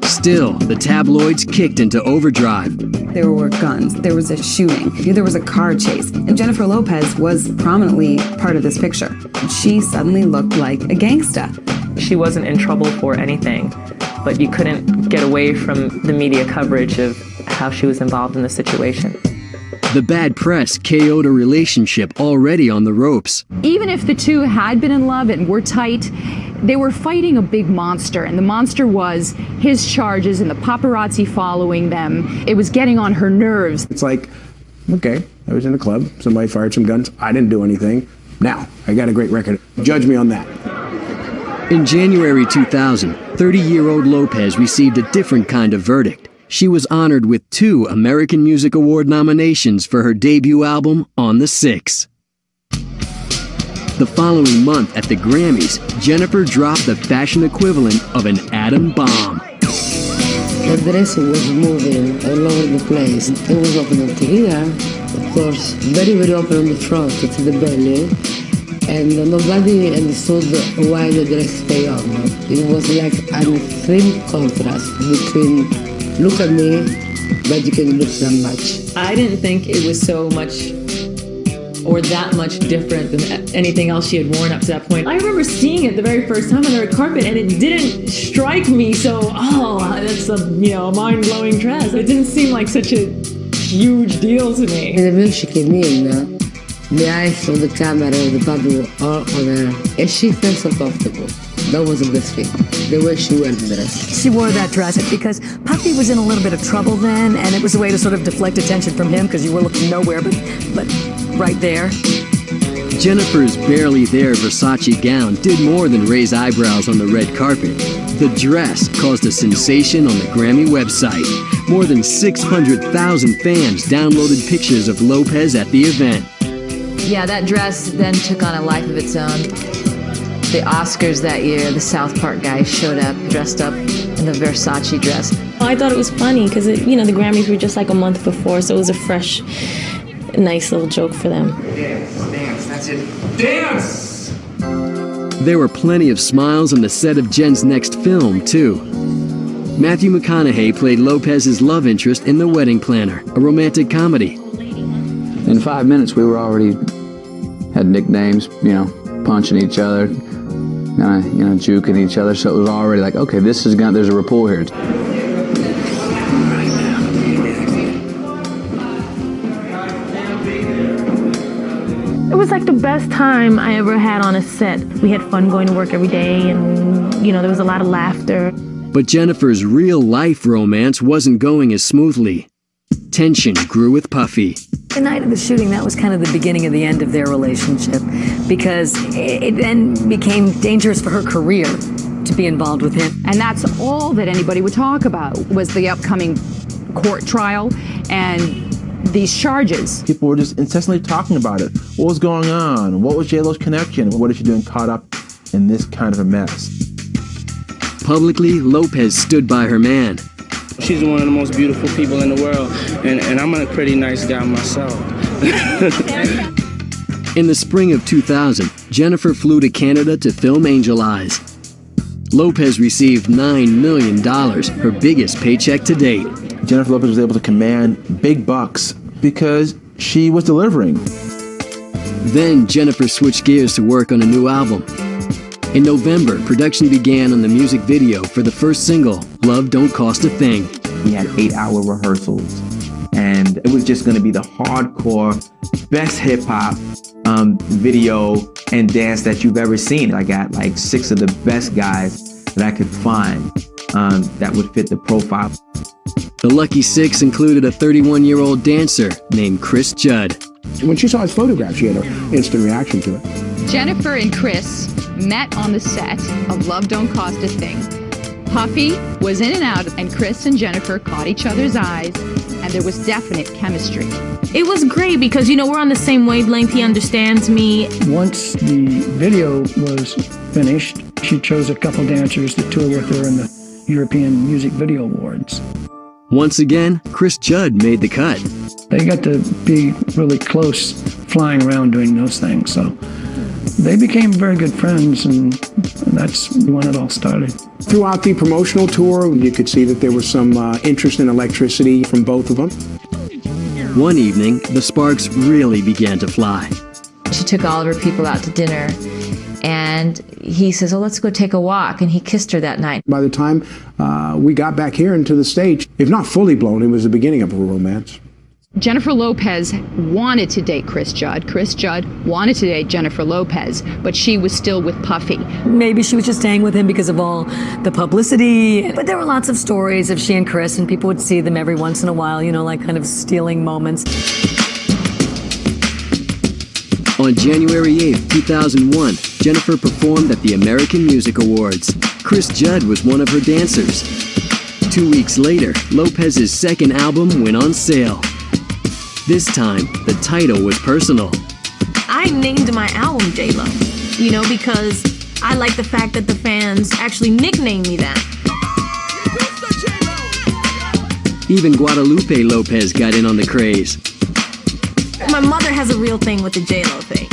Still, the tabloids kicked into overdrive. There were guns, there was a shooting, there was a car chase, and Jennifer Lopez was prominently part of this picture. She suddenly looked like a gangsta. She wasn't in trouble for anything, but you couldn't get away from the media coverage of how she was involved in the situation. The bad press KO'd a relationship already on the ropes. Even if the two had been in love and were tight, they were fighting a big monster, and the monster was his charges and the paparazzi following them. It was getting on her nerves. It's like, okay, I was in a club, somebody fired some guns, I didn't do anything. Now, I got a great record. Judge me on that. In January 2000, 30-year-old Lopez received a different kind of verdict. She was honored with 2 American Music Award nominations for her debut album, On the Six. The following month at the Grammys, Jennifer dropped the fashion equivalent of an atom bomb. Her dressing was moving all over the place. It was open up to here, of course, very, very open on the front to the belly. And nobody understood why the dress stayed on. It was like an extreme contrast between look at me, but you can look that much. I didn't think it was so much or that much different than anything else she had worn up to that point. I remember seeing it the very first time on the red carpet, and it didn't strike me so, that's a mind-blowing dress. It didn't seem like such a huge deal to me. The way she came in, the eyes on the camera, the public were all on her, and she felt so comfortable. That was the best thing, the way she wore the dress. She wore that dress because Puffy was in a little bit of trouble then, and it was a way to sort of deflect attention from him because you were looking nowhere but right there. Jennifer's barely there Versace gown did more than raise eyebrows on the red carpet. The dress caused a sensation on the Grammy website. More than 600,000 fans downloaded pictures of Lopez at the event. Yeah, that dress then took on a life of its own. The Oscars that year, the South Park guys showed up, dressed up in the Versace dress. I thought it was funny because, the Grammys were just like a month before, so it was a fresh, nice little joke for them. Dance, that's it. Dance! There were plenty of smiles on the set of Jen's next film, too. Matthew McConaughey played Lopez's love interest in The Wedding Planner, a romantic comedy. In 5 minutes, we were already had nicknames, punching each other, juking each other. So it was already like, okay, there's a rapport here. It was like the best time I ever had on a set. We had fun going to work every day, and, there was a lot of laughter. But Jennifer's real-life romance wasn't going as smoothly. Tension grew with Puffy. The night of the shooting, that was kind of the beginning of the end of their relationship because it then became dangerous for her career to be involved with him. And that's all that anybody would talk about was the upcoming court trial and these charges. People were just incessantly talking about it. What was going on? What was JLo's connection? What is she doing caught up in this kind of a mess? Publicly, Lopez stood by her man. She's one of the most beautiful people in the world, and I'm a pretty nice guy myself. In the spring of 2000, Jennifer flew to Canada to film Angel Eyes. Lopez received $9 million, her biggest paycheck to date. Jennifer Lopez was able to command big bucks because she was delivering. Then Jennifer switched gears to work on a new album. In November, production began on the music video for the first single, Love Don't Cost a Thing. We had 8-hour rehearsals, and it was just going to be the hardcore, best hip-hop video and dance that you've ever seen. I got like 6 of the best guys that I could find that would fit the profile. The Lucky 6 included a 31-year-old dancer named Chris Judd. When she saw his photograph, she had an instant reaction to it. Jennifer and Chris met on the set of Love Don't Cost a Thing. Puffy was in and out, and Chris and Jennifer caught each other's eyes, and there was definite chemistry. It was great because, we're on the same wavelength. He understands me. Once the video was finished, she chose a couple dancers to tour with her in the European Music Video Awards. Once again, Chris Judd made the cut. They got to be really close flying around doing those things, so they became very good friends, and that's when it all started. Throughout the promotional tour, you could see that there was some interest in electricity from both of them. One evening, the sparks really began to fly. She took all of her people out to dinner, and he says, let's go take a walk, and he kissed her that night. By the time we got back here into the States, if not fully blown, it was the beginning of a romance. Jennifer Lopez wanted to date Chris Judd. Chris Judd wanted to date Jennifer Lopez, but she was still with Puffy. Maybe she was just staying with him because of all the publicity. But there were lots of stories of she and Chris, and people would see them every once in a while, like kind of stealing moments. On January 8, 2001, Jennifer performed at the American Music Awards. Chris Judd was one of her dancers. 2 weeks later, Lopez's second album went on sale. This time, the title was personal. I named my album JLo, because I like the fact that the fans actually nicknamed me that. Even Guadalupe Lopez got in on the craze. My mother has a real thing with the JLo thing.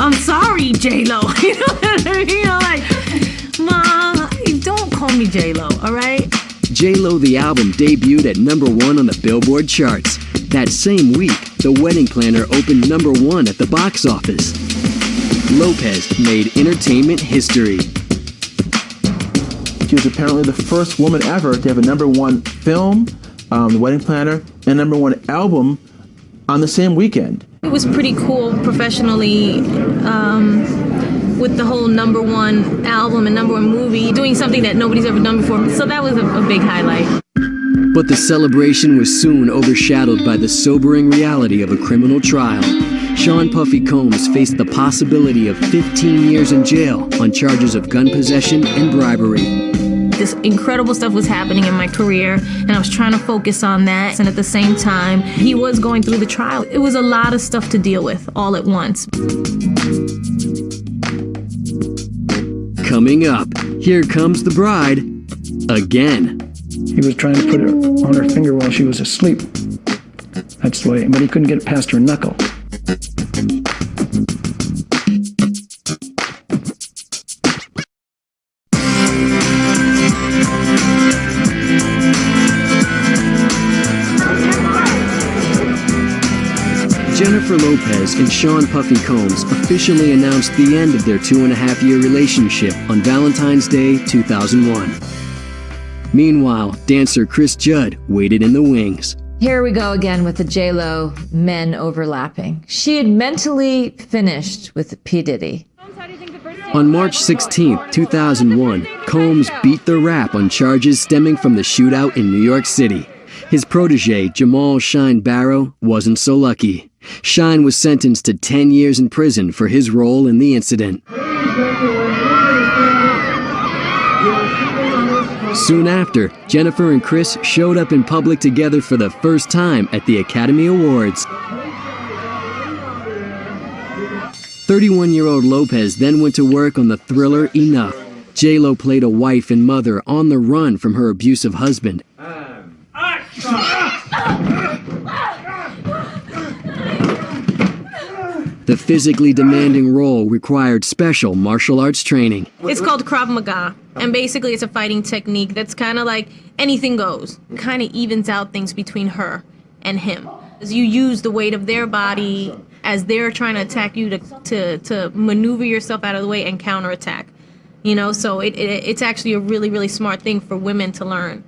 I'm sorry, JLo. You know what I mean? Mom, don't call me JLo, all right? JLo the album debuted at #1 on the Billboard charts. That same week, the wedding planner opened #1 at the box office. Lopez made entertainment history. She was apparently the first woman ever to have a #1 film, The Wedding Planner, and #1 album on the same weekend. It was pretty cool professionally with the whole #1 album and #1 movie, doing something that nobody's ever done before. So that was a big highlight. But the celebration was soon overshadowed by the sobering reality of a criminal trial. Sean Puffy Combs faced the possibility of 15 years in jail on charges of gun possession and bribery. This incredible stuff was happening in my career, and I was trying to focus on that. And at the same time, he was going through the trial. It was a lot of stuff to deal with all at once. Coming up, here comes the bride again. He was trying to put it on her finger while she was asleep. That's the way, but he couldn't get it past her knuckle. Jennifer Lopez and Sean Puffy Combs officially announced the end of their 2.5-year relationship on Valentine's Day 2001. Meanwhile, dancer Judd waited in the wings. Here we go again with the JLo men overlapping. She had mentally finished with P. Diddy. On March 16, 2001, Combs beat the rap on charges stemming from the shootout in New York City. His protege, Jamal Shine Barrow, wasn't so lucky. Shine was sentenced to 10 years in prison for his role in the incident. Soon after, Jennifer and Chris showed up in public together for the first time at the Academy Awards. 31-year-old Lopez then went to work on the thriller Enough. JLo played a wife and mother on the run from her abusive husband. The physically demanding role required special martial arts training. It's called Krav Maga, and basically it's a fighting technique that's kind of like anything goes. It kind of evens out things between her and him. As you use the weight of their body as they're trying to attack you to maneuver yourself out of the way and counterattack. You know, so it's actually a really, really smart thing for women to learn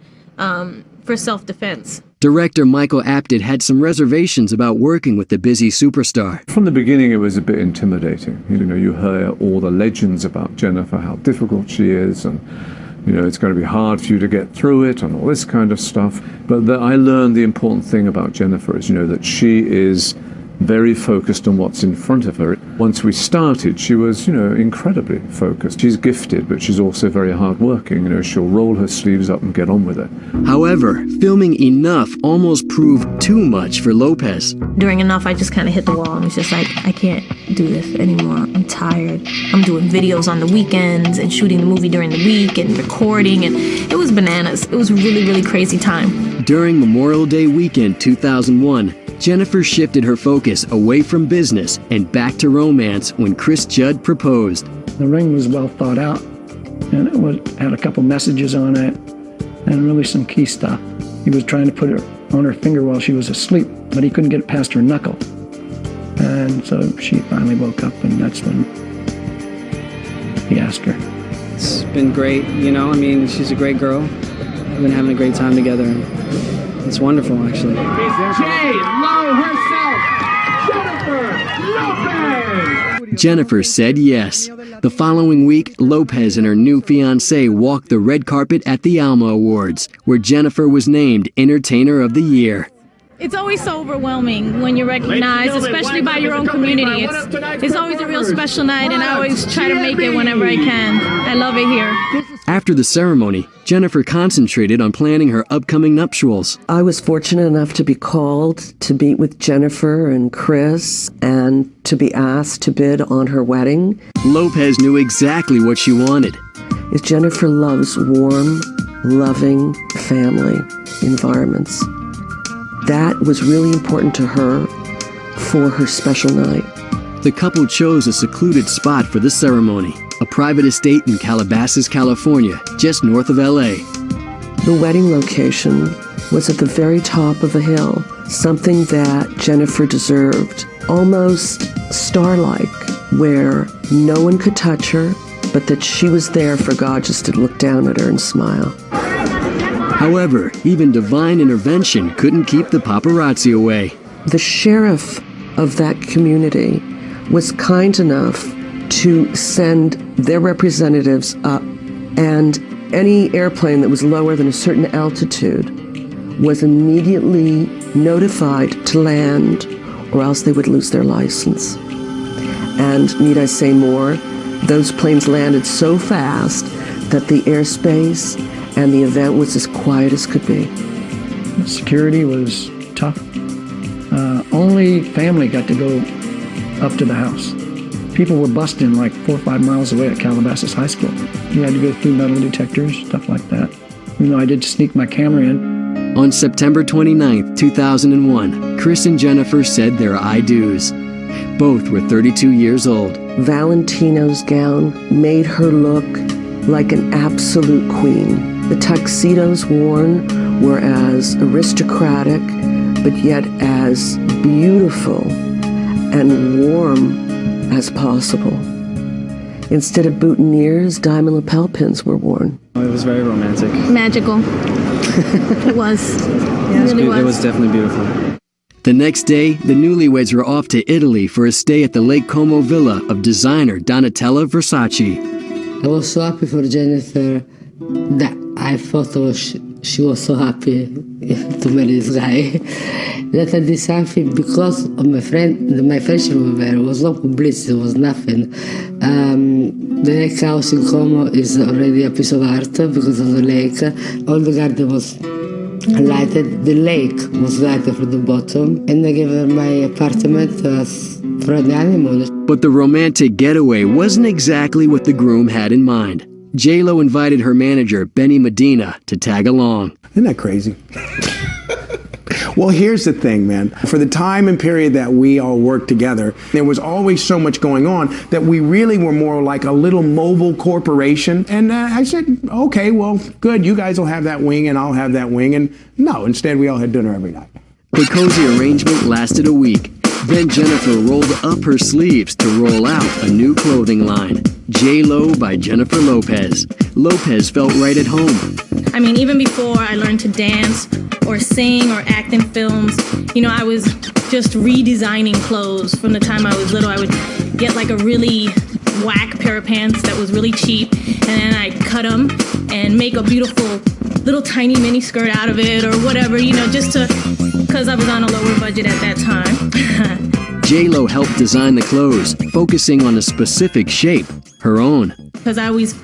for self-defense. Director Michael Apted had some reservations about working with the busy superstar. From the beginning, it was a bit intimidating. You know, you hear all the legends about Jennifer, how difficult she is, and you know, it's going to be hard for you to get through it and all this kind of stuff. But I learned the important thing about Jennifer is, you know, that she is very focused on what's in front of her. Once we started, she was, you know, incredibly focused. She's gifted, but she's also very hardworking. You know, she'll roll her sleeves up and get on with it. However, filming Enough almost proved too much for Lopez. During Enough, I just kind of hit the wall and was just like, I can't do this anymore. I'm tired. I'm doing videos on the weekends and shooting the movie during the week and recording, and it was bananas. It was a really, really crazy time. During Memorial Day weekend 2001, Jennifer shifted her focus away from business and back to romance when Judd proposed. The ring was well thought out, and it had a couple messages on it, and really some key stuff. He was trying to put it on her finger while she was asleep, but he couldn't get it past her knuckle. And so she finally woke up, and that's when he asked her. It's been great, you know, I mean, she's a great girl. We've been having a great time together. It's wonderful, actually. JLo herself, Jennifer Lopez! Jennifer said yes. The following week, Lopez and her new fiancé walked the red carpet at the Alma Awards, where Jennifer was named Entertainer of the Year. It's always so overwhelming when you're recognized, especially by your own community. It's always a real special night, and I always try to make it whenever I can. I love it here. After the ceremony, Jennifer concentrated on planning her upcoming nuptials. I was fortunate enough to be called to meet with Jennifer and Chris and to be asked to bid on her wedding. Lopez knew exactly what she wanted. Jennifer loves warm, loving family environments. That was really important to her for her special night. The couple chose a secluded spot for the ceremony, a private estate in Calabasas, California, just north of LA. The wedding location was at the very top of a hill something that Jennifer deserved, almost star-like, where no one could touch her, but that she was there for God just to look down at her and smile. However, even divine intervention couldn't keep the paparazzi away. The sheriff of that community was kind enough to send their representatives up, and any airplane that was lower than a certain altitude was immediately notified to land, or else they would lose their license. And need I say more? Those planes landed so fast that the airspace and the event was as quiet as could be. Security was tough. Only family got to go up to the house. People were busting like 4 or 5 miles away at Calabasas High School. You had to go through metal detectors, stuff like that. Even though I did sneak my camera in. On September 29, 2001, Chris and Jennifer said their I do's. Both were 32 years old. Valentino's gown made her look like an absolute queen. The tuxedos worn were as aristocratic, but yet as beautiful and warm as possible. Instead of boutonnieres, diamond lapel pins were worn. It was very romantic. Magical. It was. It really was. It was definitely beautiful. The next day, the newlyweds were off to Italy for a stay at the Lake Como villa of designer Donatella Versace. I was so happy for Jennifer that I thought she was so happy to marry this guy. That I did something because of my friendship with her. It was no publicity, it was nothing. The lake house in Como is already a piece of art because of the lake. All the garden was lighted. The lake was lighted from the bottom, and I gave her my apartment for the honeymoon. But the romantic getaway wasn't exactly what the groom had in mind. JLo invited her manager, Benny Medina, to tag along. Isn't that crazy? Well, here's the thing, man. For the time and period that we all worked together, there was always so much going on that we really were more like a little mobile corporation. And I said, okay, well, good. You guys will have that wing and I'll have that wing. And no, instead we all had dinner every night. The cozy arrangement lasted a week. Then Jennifer rolled up her sleeves to roll out a new clothing line, JLo by Jennifer Lopez. Lopez felt right at home. I mean, even before I learned to dance or sing or act in films, I was just redesigning clothes. From the time I was little, I would get like a really whack pair of pants that was really cheap, and then I'd cut them and make a beautiful little tiny mini skirt out of it or whatever, just because I was on a lower budget at that time. JLo helped design the clothes, focusing on a specific shape, her own. Because I always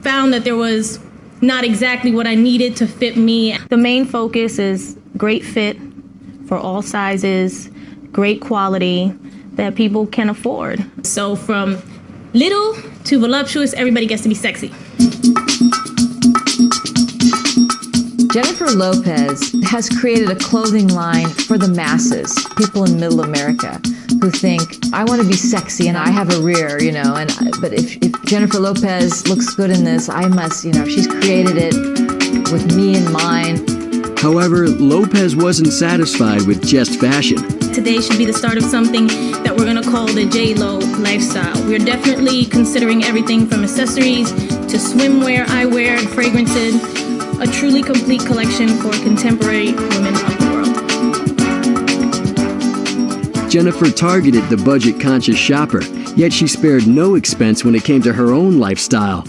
found that there was not exactly what I needed to fit me. The main focus is great fit for all sizes, great quality that people can afford. So from little to voluptuous, everybody gets to be sexy. Jennifer Lopez has created a clothing line for the masses, people in middle America who think, I want to be sexy and I have a rear, but if Jennifer Lopez looks good in this, I must, she's created it with me in mind. However, Lopez wasn't satisfied with just fashion. Today should be the start of something that we're going to call the JLo lifestyle. We're definitely considering everything from accessories to swimwear, eyewear, and fragrances. A truly complete collection for contemporary women of the world. Jennifer targeted the budget-conscious shopper, yet she spared no expense when it came to her own lifestyle.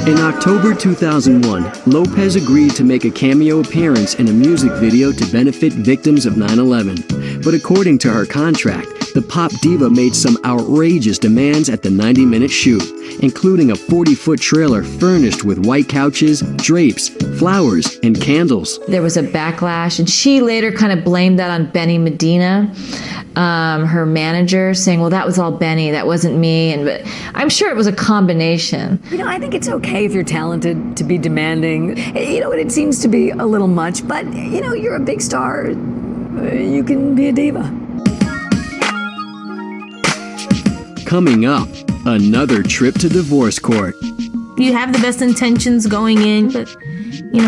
In October 2001, Lopez agreed to make a cameo appearance in a music video to benefit victims of 9/11. But according to her contract, the pop diva made some outrageous demands at the 90-minute shoot, including a 40-foot trailer furnished with white couches, drapes, flowers, and candles. There was a backlash, and she later kind of blamed that on Benny Medina, her manager, saying, well, that was all Benny, that wasn't me. But I'm sure it was a combination. I think it's okay if you're talented to be demanding. It seems to be a little much, but, you're a big star. You can be a diva. Coming up, another trip to divorce court. You have the best intentions going in, but,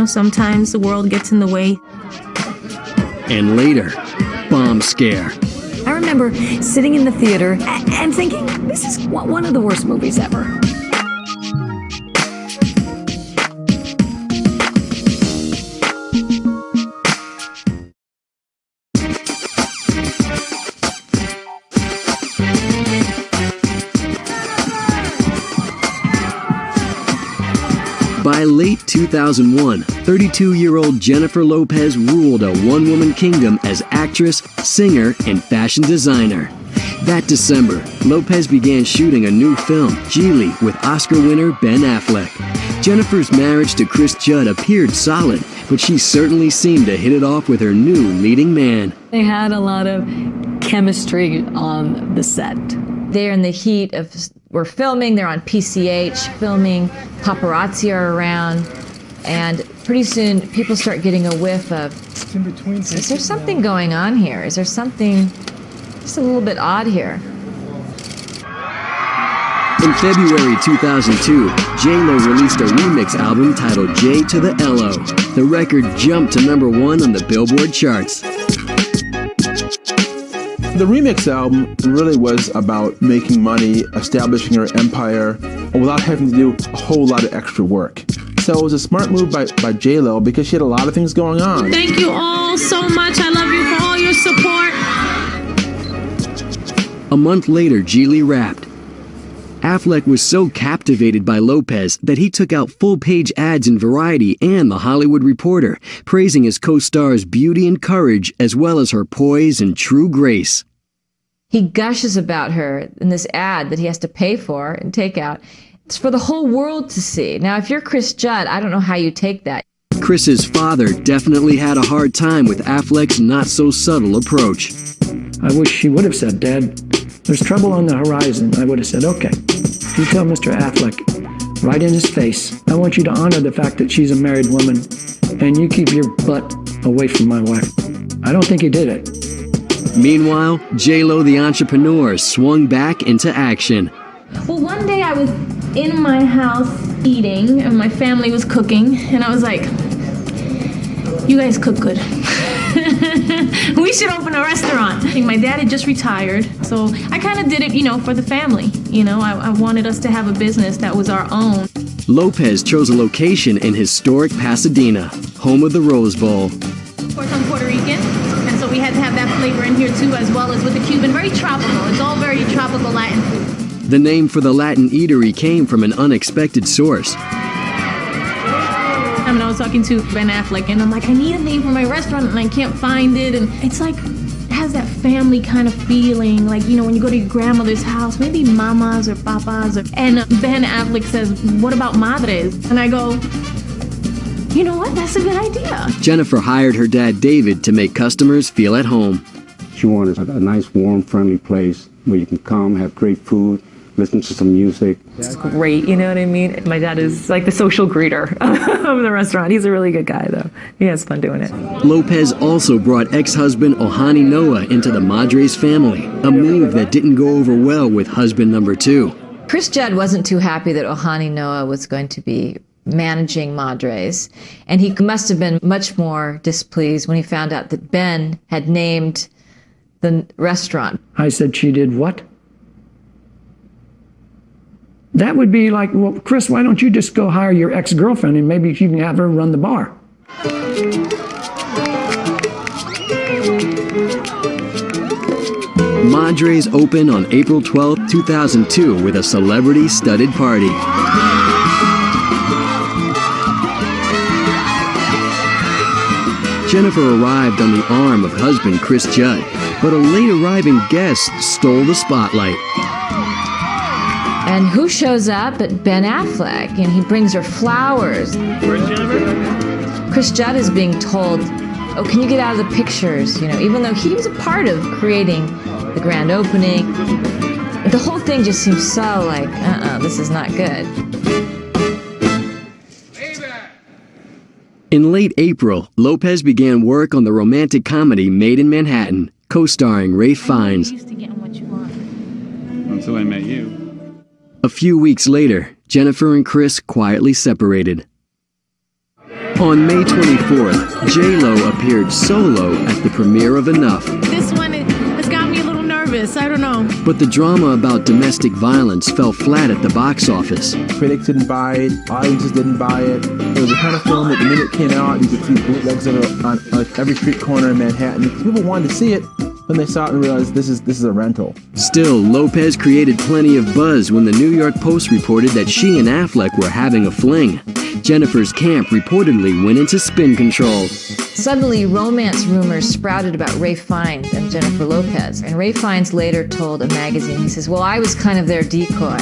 sometimes the world gets in the way. and later, bomb scare. I remember sitting in the theater and thinking, this is one of the worst movies ever. By late 2001, 32-year-old Jennifer Lopez ruled a one-woman kingdom as actress, singer, and fashion designer. That December, Lopez began shooting a new film, Gigli, with Oscar winner Ben Affleck. Jennifer's marriage to Chris Judd appeared solid, but she certainly seemed to hit it off with her new leading man. They had a lot of chemistry on the set. They're in the heat of, we're filming, they're on PCH filming, paparazzi are around, and pretty soon people start getting a whiff of, is there something going on here? Is there something just a little bit odd here? In February 2002, JLo released a remix album titled J to the LO. The record jumped to #1 on the Billboard charts. The remix album really was about making money, establishing her empire, without having to do a whole lot of extra work. So it was a smart move by JLo because she had a lot of things going on. Thank you all so much. I love you for all your support. A month later, Gigli rapped. Affleck was so captivated by Lopez that he took out full-page ads in Variety and The Hollywood Reporter, praising his co-star's beauty and courage as well as her poise and true grace. He gushes about her in this ad that he has to pay for and take out. It's for the whole world to see. Now, if you're Chris Judd, I don't know how you take that. Chris's father definitely had a hard time with Affleck's not-so-subtle approach. I wish she would have said, Dad, there's trouble on the horizon. I would have said, okay, you tell Mr. Affleck right in his face, I want you to honor the fact that she's a married woman, and you keep your butt away from my wife. I don't think he did it. Meanwhile, JLo the entrepreneur swung back into action. Well, one day I was in my house eating, and my family was cooking, and I was like, you guys cook good. We should open a restaurant. My dad had just retired, so I kind of did it, for the family. I wanted us to have a business that was our own. Lopez chose a location in historic Pasadena, home of the Rose Bowl. Of course, I'm Puerto Rican, and so we had to have that flavor in here too, as well as with the Cuban. Very tropical. It's all very tropical Latin food. The name for the Latin eatery came from an unexpected source. I was talking to Ben Affleck, and I'm like, I need a name for my restaurant, and I can't find it. And it's like, it has that family kind of feeling, like, when you go to your grandmother's house, maybe mamas or papas. And Ben Affleck says, what about madres? And I go, you know what? That's a good idea. Jennifer hired her dad, David, to make customers feel at home. She wanted a nice, warm, friendly place where you can come, have great food, listen to some music. It's great, you know what I mean? My dad is like the social greeter of the restaurant. He's a really good guy, though. He has fun doing it. Lopez also brought ex-husband Ojani Noah into the Madres family, a move that didn't go over well with husband number 2. Chris Judd wasn't too happy that Ojani Noah was going to be managing Madres, and he must have been much more displeased when he found out that Ben had named the restaurant. I said, she did what? That would be like, well, Chris, why don't you just go hire your ex-girlfriend and maybe you can have her run the bar? Madres opened on April 12, 2002 with a celebrity-studded party. Jennifer arrived on the arm of husband Chris Judd, but a late-arriving guest stole the spotlight. And who shows up but Ben Affleck, and he brings her flowers. Where's Jennifer? Chris Judd is being told, oh, can you get out of the pictures? Even though he was a part of creating the grand opening. The whole thing just seems so like, this is not good. In late April, Lopez began work on the romantic comedy Made in Manhattan, co-starring Ralph Fiennes. Until I met you. A few weeks later, Jennifer and Chris quietly separated. On May 24th, JLo appeared solo at the premiere of Enough. This one has got me a little nervous. I don't know. But the drama about domestic violence fell flat at the box office. Critics didn't buy it, audiences didn't buy it. It was the kind of film that the minute it came out, you could see bootlegs of it on every street corner in Manhattan. People wanted to see it. When they saw it and realized this is a rental. Still, Lopez created plenty of buzz when the New York Post reported that she and Affleck were having a fling. Jennifer's camp reportedly went into spin control. Suddenly, romance rumors sprouted about Ralph Fiennes and Jennifer Lopez. And Ralph Fiennes later told a magazine, he says, well, I was kind of their decoy.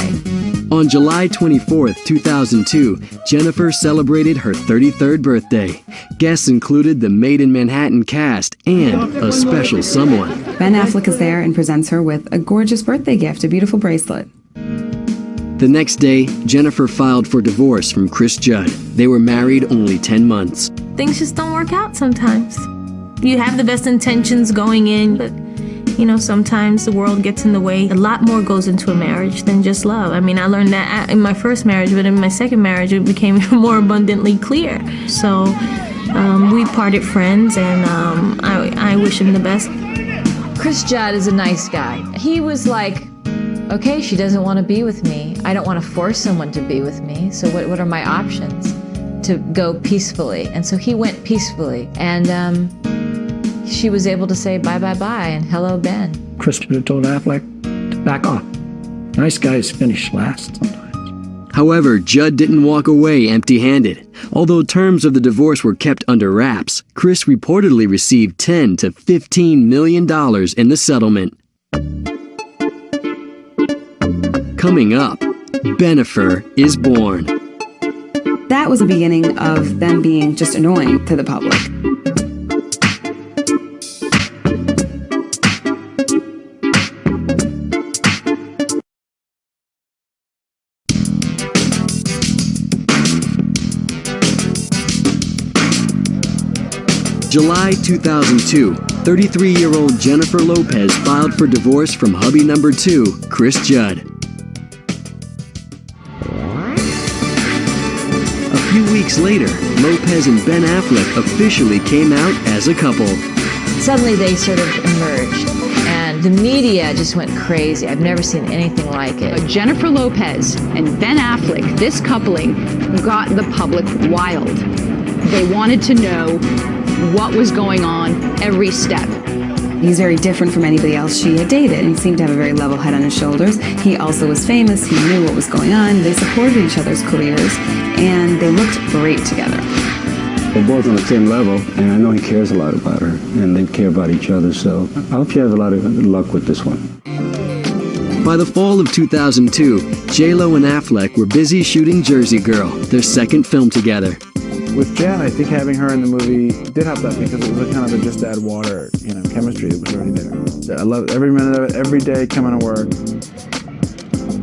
On July 24th, 2002, Jennifer celebrated her 33rd birthday. Guests included the Made in Manhattan cast and a special someone. Ben Affleck is there and presents her with a gorgeous birthday gift, a beautiful bracelet. The next day, Jennifer filed for divorce from Chris Judd. They were married only 10 months. Things just don't work out sometimes. You have the best intentions going in, but you know, sometimes the world gets in the way. A lot more goes into a marriage than just love. I mean, I learned that in my first marriage, but in my second marriage, it became more abundantly clear. So we parted friends, and I wish him the best. Chris Judd is a nice guy. He was like, okay, she doesn't want to be with me. I don't want to force someone to be with me. So what are my options? To go peacefully. And so he went peacefully. And she was able to say bye-bye-bye and hello, Ben. Chris would have told Affleck to back off. Nice guys finish last sometimes. However, Judd didn't walk away empty-handed. Although terms of the divorce were kept under wraps, Chris reportedly received $10 to $15 million in the settlement. Coming up, Bennifer is born. That was the beginning of them being just annoying to the public. July 2002, 33-year-old Jennifer Lopez filed for divorce from hubby number 2, Chris Judd. A few weeks later, Lopez and Ben Affleck officially came out as a couple. Suddenly they sort of emerged, and the media just went crazy. I've never seen anything like it. Jennifer Lopez and Ben Affleck, this coupling, got the public wild. They wanted to know what was going on every step. He's very different from anybody else she had dated and seemed to have a very level head on his shoulders. He also was famous. He knew what was going on. They supported each other's careers, and they looked great together. They're both on the same level, and I know he cares a lot about her, and they care about each other, so I hope she has a lot of luck with this one. By the fall of 2002, JLo and Affleck were busy shooting Jersey Girl, their second film together. With Jen, I think having her in the movie did help that because it was a kind of a just add water, chemistry that was already there. I love every minute of it, every day coming to work.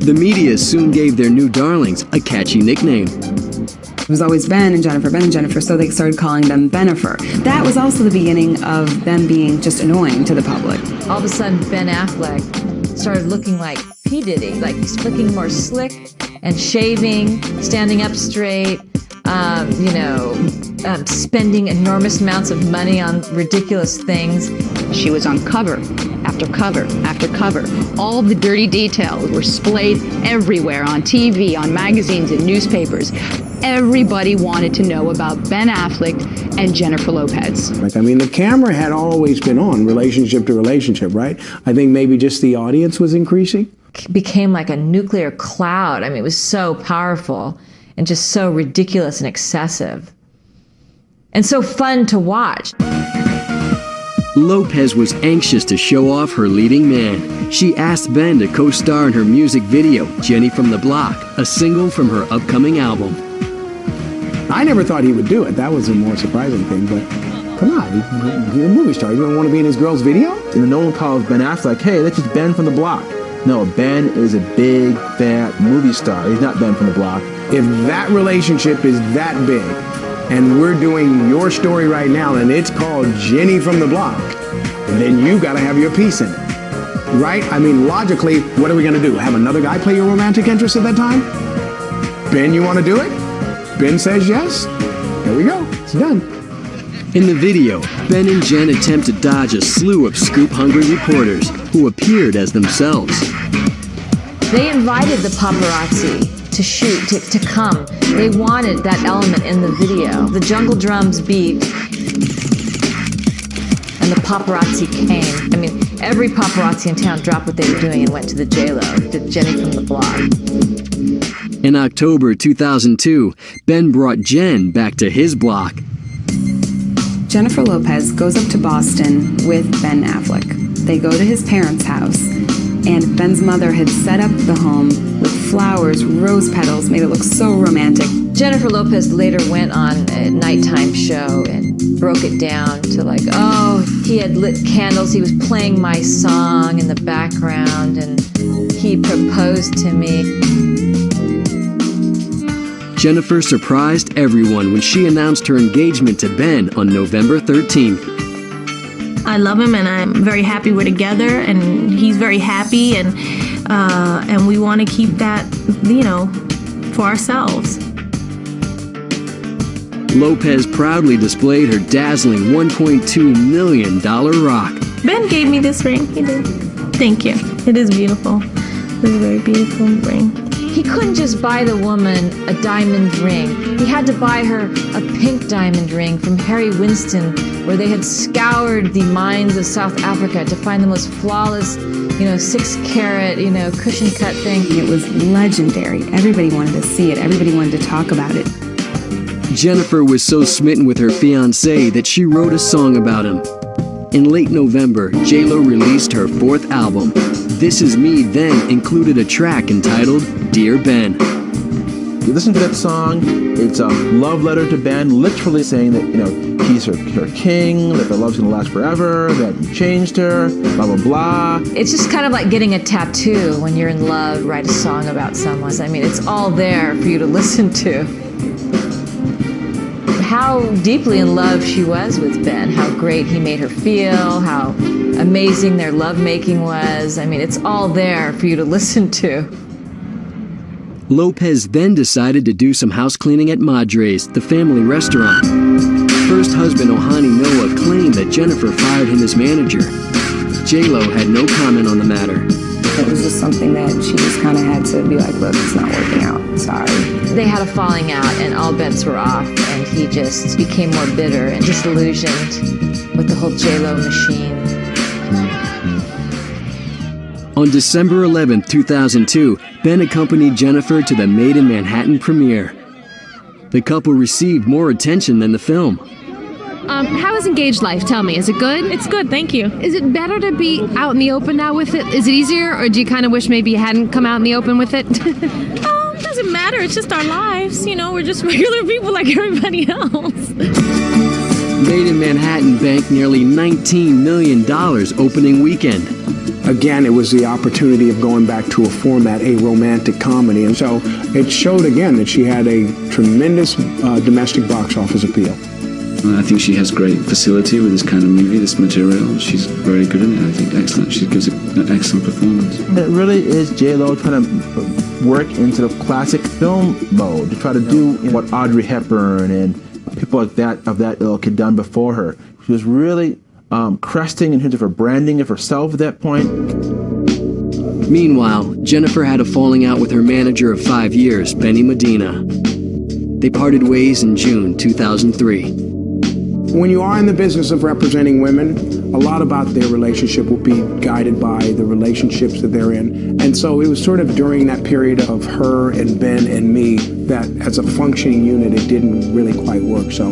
The media soon gave their new darlings a catchy nickname. It was always Ben and Jennifer, so they started calling them Bennifer. That was also the beginning of them being just annoying to the public. All of a sudden, Ben Affleck started looking like P. Diddy, like he's looking more slick and shaving, standing up straight, spending enormous amounts of money on ridiculous things. She was on cover after cover after cover. All the dirty details were splayed everywhere on TV, on magazines and newspapers. Everybody wanted to know about Ben Affleck and Jennifer Lopez. The camera had always been on, relationship to relationship, right? I think maybe just the audience was increasing. It became like a nuclear cloud. It was so powerful and just so ridiculous and excessive. And so fun to watch. Lopez was anxious to show off her leading man. She asked Ben to co-star in her music video, Jenny from the Block, a single from her upcoming album. I never thought he would do it. That was a more surprising thing, but come on, he's a movie star. You don't want to be in his girl's video? And no one calls Ben Affleck, hey, that's just Ben from the Block. No, Ben is a big, fat movie star. He's not Ben from the Block. If that relationship is that big, and we're doing your story right now, and it's called Jenny from the Block, then you got to have your piece in it, right? Logically, what are we going to do? Have another guy play your romantic interest at that time? Ben, you want to do it? Ben says yes. Here we go. It's done. In the video, Ben and Jen attempt to dodge a slew of scoop-hungry reporters who appeared as themselves. They invited the paparazzi to shoot, to come. They wanted that element in the video. The jungle drums beat, and the paparazzi came. I mean, every paparazzi in town dropped what they were doing and went to the JLo, to Jenny from the Block. In October 2002, Ben brought Jen back to his block. Jennifer Lopez goes up to Boston with Ben Affleck. They go to his parents' house, and Ben's mother had set up the home with flowers, rose petals, made it look so romantic. Jennifer Lopez later went on a nighttime show and broke it down to like, oh, he had lit candles, he was playing my song in the background, and he proposed to me. Jennifer surprised everyone when she announced her engagement to Ben on November 13th. I love him, and I'm very happy we're together, and he's very happy, and we want to keep that, you know, for ourselves. Lopez proudly displayed her dazzling $1.2 million rock. Ben gave me this ring. He did. Thank you. It is beautiful. It is a very beautiful ring. He couldn't just buy the woman a diamond ring. He had to buy her a pink diamond ring from Harry Winston, where they had scoured the mines of South Africa to find the most flawless, 6-carat, cushion cut thing. It was legendary. Everybody wanted to see it. Everybody wanted to talk about it. Jennifer was so smitten with her fiancé that she wrote a song about him. In late November, JLo released her 4th album. This Is Me then included a track entitled Dear Ben. You listen to that song, it's a love letter to Ben, literally saying that, he's her king, that the love's gonna last forever, that you changed her, blah, blah, blah. It's just kind of like getting a tattoo when you're in love, write a song about someone. I mean, it's all there for you to listen to. How deeply in love she was with Ben, how great he made her feel, how amazing their lovemaking was. I mean, it's all there for you to listen to. Lopez then decided to do some house cleaning at Madre's, the family restaurant. First husband Ojani Noah claimed that Jennifer fired him as manager. JLo had no comment on the matter. It was just something that she just kind of had to be like, look, it's not working out. Sorry. They had a falling out and all bets were off, and he just became more bitter and disillusioned with the whole JLo machine. On December 11, 2002, Ben accompanied Jennifer to the Made in Manhattan premiere. The couple received more attention than the film. How is engaged life? Tell me, is it good? It's good, thank you. Is it better to be out in the open now with it? Is it easier, or do you kind of wish maybe you hadn't come out in the open with it? It doesn't matter, it's just our lives. We're just regular people like everybody else. Made in Manhattan banked nearly $19 million opening weekend. Again, it was the opportunity of going back to a format, a romantic comedy. And so it showed again that she had a tremendous domestic box office appeal. I think she has great facility with this kind of movie, this material. She's very good in it, I think. Excellent. She gives an excellent performance. It really is JLo trying to work into the classic film mode, to try to do what Audrey Hepburn and people like that of that ilk had done before her. She was really cresting in terms of her branding of herself at that point. Meanwhile, Jennifer had a falling out with her manager of 5 years, Benny Medina. They parted ways in June 2003. When you are in the business of representing women, a lot about their relationship will be guided by the relationships that they're in. And so it was sort of during that period of her and Ben and me that as a functioning unit, it didn't really quite work. So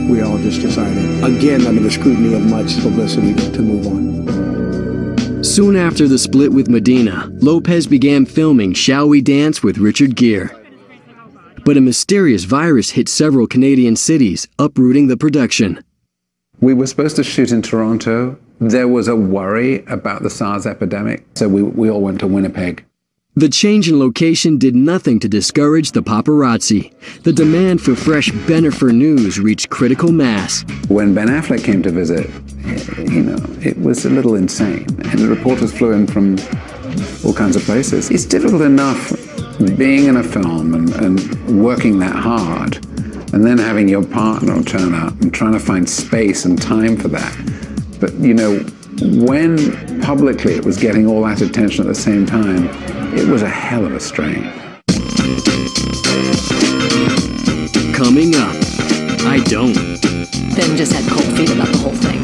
we all just decided, again, under the scrutiny of much publicity, to move on. Soon after the split with Medina, Lopez began filming Shall We Dance with Richard Gere. But a mysterious virus hit several Canadian cities, uprooting the production. We were supposed to shoot in Toronto. There was a worry about the SARS epidemic, so we all went to Winnipeg. The change in location did nothing to discourage the paparazzi. The demand for fresh Bennifer news reached critical mass. When Ben Affleck came to visit, it was a little insane. And the reporters flew in from all kinds of places. It's difficult enough being in a film and working that hard And then having your partner turn up and trying to find space and time for that. But, you know, when publicly it was getting all that attention at the same time, it was a hell of a strain. Coming up, I don't. Ben just had cold feet about the whole thing.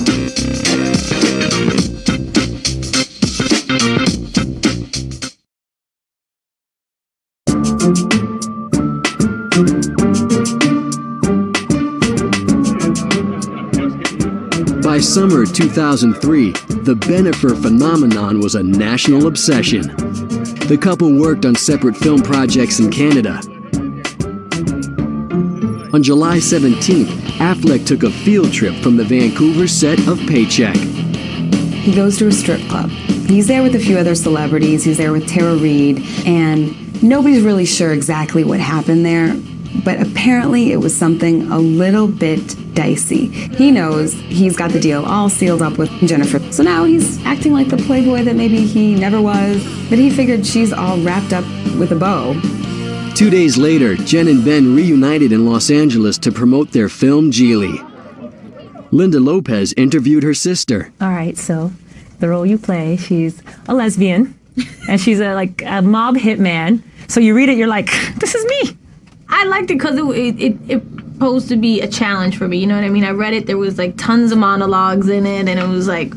By summer 2003, the Bennifer phenomenon was a national obsession. The couple worked on separate film projects in Canada. On July 17th, Affleck took a field trip from the Vancouver set of Paycheck. He goes to a strip club. He's there with a few other celebrities. He's there with Tara Reid, and nobody's really sure exactly what happened there, but apparently it was something a little bit dicey. He knows he's got the deal all sealed up with Jennifer, so now he's acting like the playboy that maybe he never was, but he figured she's all wrapped up with a bow. 2 days later, Jen and Ben reunited in Los Angeles to promote their film Gigli. Linda Lopez interviewed her sister. All right, so the role you play, she's a lesbian, and she's a mob hitman. So you read it, you're like, this is me. I liked it because it posed to be a challenge for me. You know what I mean? I read it. There was like tons of monologues in it, and it was like,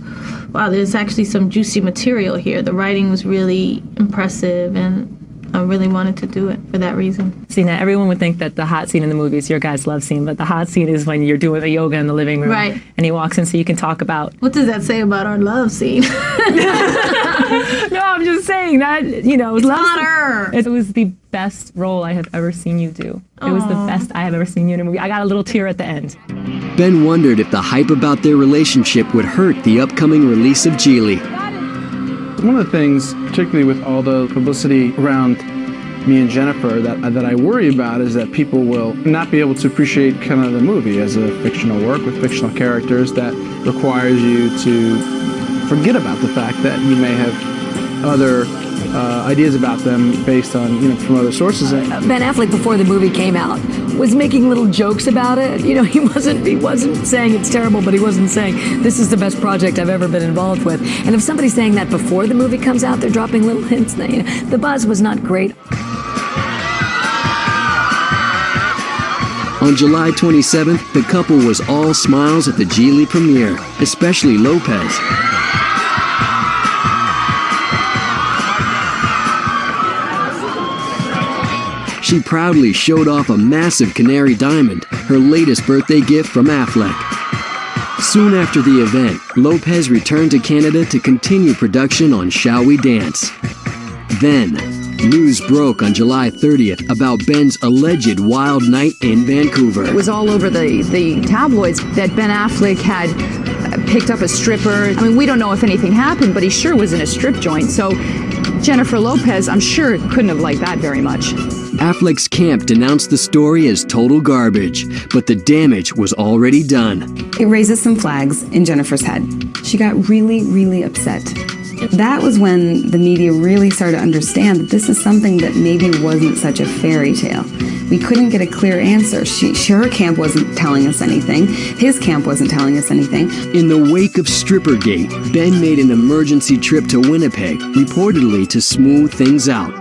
wow, there's actually some juicy material here. The writing was really impressive, and I really wanted to do it for that reason. See, now everyone would think that the hot scene in the movie is your guy's love scene, but the hot scene is when you're doing the yoga in the living room. Right. And he walks in so you can talk about... What does that say about our love scene? No, I'm just saying that, you know... It's not her. It was the best role I have ever seen you do. It was the best I have ever seen you in a movie. I got a little tear at the end. Ben wondered if the hype about their relationship would hurt the upcoming release of Gigli. One of the things, particularly with all the publicity around me and Jennifer, that I worry about is that people will not be able to appreciate kind of the movie as a fictional work with fictional characters that requires you to forget about the fact that you may have other ideas about them based on, you know, from other sources. Ben Affleck, before the movie came out, was making little jokes about it. You know, he wasn't saying it's terrible, but he wasn't saying this is the best project I've ever been involved with. And if somebody's saying that before the movie comes out, they're dropping little hints. You know, the buzz was not great. On July 27th, the couple was all smiles at the Gigli premiere, especially Lopez. She proudly showed off a massive canary diamond, her latest birthday gift from Affleck. Soon after the event, Lopez returned to Canada to continue production on Shall We Dance. Then, news broke on July 30th about Ben's alleged wild night in Vancouver. It was all over the tabloids that Ben Affleck had picked up a stripper. I mean, we don't know if anything happened, but he sure was in a strip joint. So Jennifer Lopez, I'm sure, couldn't have liked that very much. Affleck's camp denounced the story as total garbage, but the damage was already done. It raises some flags in Jennifer's head. She got really, really upset. That was when the media really started to understand that this is something that maybe wasn't such a fairy tale. We couldn't get a clear answer. Her camp wasn't telling us anything. His camp wasn't telling us anything. In the wake of Strippergate, Ben made an emergency trip to Winnipeg, reportedly to smooth things out.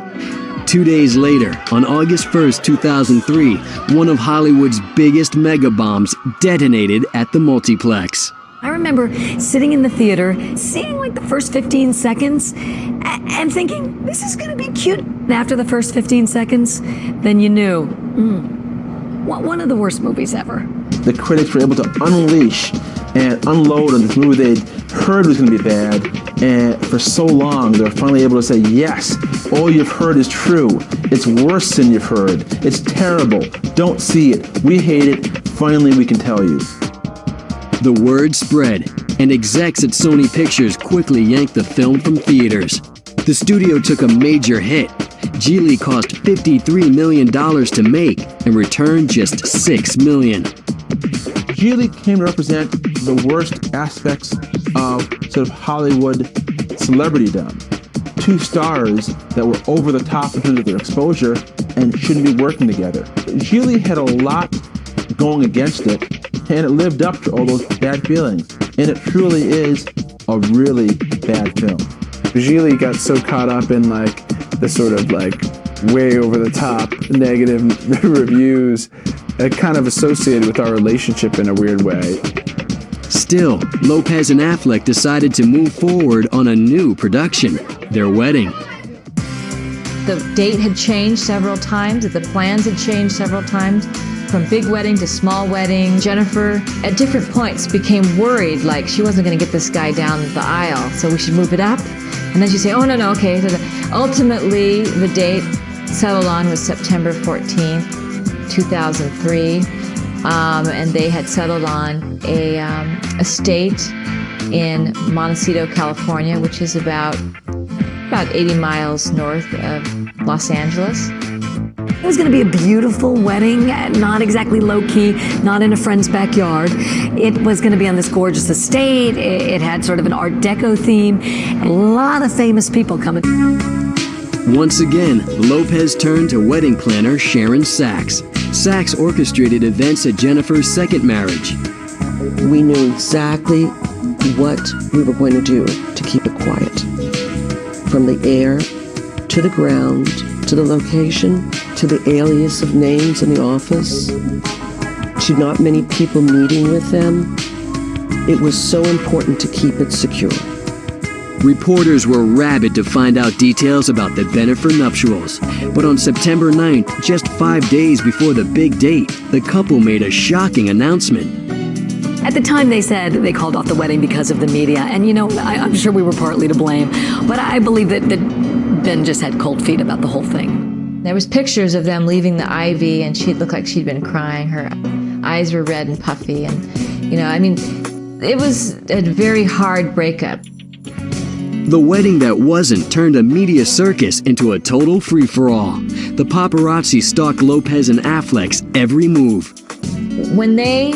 2 days later, on August 1st, 2003, one of Hollywood's biggest mega bombs detonated at the multiplex. I remember sitting in the theater, seeing like the first 15 seconds, and thinking, this is gonna be cute. And after the first 15 seconds, then you knew, one of the worst movies ever. The critics were able to unleash and unload on this movie they'd heard was gonna be bad, and for so long, they were finally able to say, yes, all you've heard is true. It's worse than you've heard. It's terrible. Don't see it. We hate it. Finally, we can tell you. The word spread, and execs at Sony Pictures quickly yanked the film from theaters. The studio took a major hit. Gigli cost $53 million to make and returned just $6 million. Gigli came to represent the worst aspects of sort of Hollywood celebritydom. Two stars that were over the top in terms of their exposure and shouldn't be working together. Gigli had a lot going against it, and it lived up to all those bad feelings. And it truly is a really bad film. Gigli got so caught up in like the sort of like way over the top negative reviews, it kind of associated with our relationship in a weird way. Still, Lopez and Affleck decided to move forward on a new production, their wedding. The date had changed several times, the plans had changed several times, from big wedding to small wedding. Jennifer, at different points, became worried, like she wasn't going to get this guy down the aisle, so we should move it up. And then she'd say, oh, no, okay. Ultimately, the date settled on was September 14th, 2003. And they had settled on a estate in Montecito, California, which is about 80 miles north of Los Angeles. It was going to be a beautiful wedding, not exactly low-key, not in a friend's backyard. It was going to be on this gorgeous estate. It had sort of an Art Deco theme. A lot of famous people coming. Once again, Lopez turned to wedding planner Sharon Sachs. Sachs orchestrated events at Jennifer's second marriage. We knew exactly what we were going to do to keep it quiet. From the air, to the ground, to the location, to the alias of names in the office, to not many people meeting with them. It was so important to keep it secure. Reporters were rabid to find out details about the Bennifer nuptials. But on September 9th, just 5 days before the big date, the couple made a shocking announcement. At the time, they said they called off the wedding because of the media. And, you know, I'm sure we were partly to blame. But I believe that Ben just had cold feet about the whole thing. There was pictures of them leaving the Ivy, and she looked like she'd been crying. Her eyes were red and puffy. And, you know, I mean, it was a very hard breakup. The wedding that wasn't turned a media circus into a total free-for-all. The paparazzi stalked Lopez and Affleck's every move. When they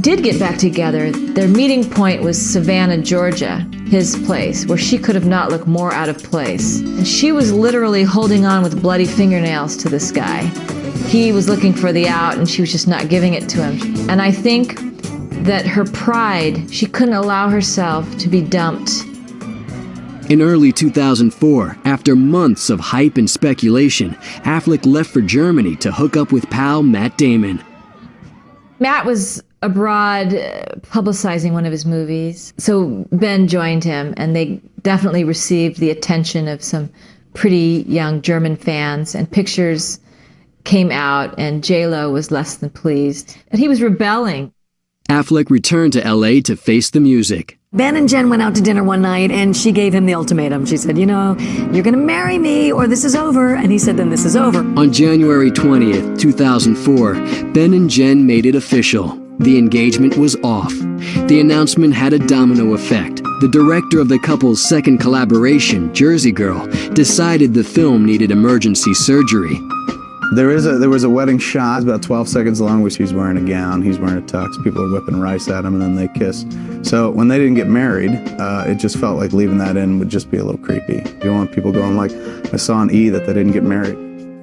did get back together, their meeting point was Savannah, Georgia, his place, where she could have not looked more out of place. And she was literally holding on with bloody fingernails to this guy. He was looking for the out, and she was just not giving it to him. And I think that her pride, she couldn't allow herself to be dumped. In early 2004, after months of hype and speculation, Affleck left for Germany to hook up with pal Matt Damon. Matt was abroad publicizing one of his movies, so Ben joined him, and they definitely received the attention of some pretty young German fans, and pictures came out, and JLo was less than pleased. And he was rebelling. Affleck returned to LA to face the music. Ben and Jen went out to dinner one night, and she gave him the ultimatum. She said, you know, you're going to marry me or this is over. And he said, then this is over. On January 20th, 2004, Ben and Jen made it official. The engagement was off. The announcement had a domino effect. The director of the couple's second collaboration, Jersey Girl, decided the film needed emergency surgery. There was a wedding shot, about 12 seconds long, where she's wearing a gown, he's wearing a tux, people are whipping rice at him, and then they kiss. So when they didn't get married, it just felt like leaving that in would just be a little creepy. You don't want people going like, I saw on E that they didn't get married.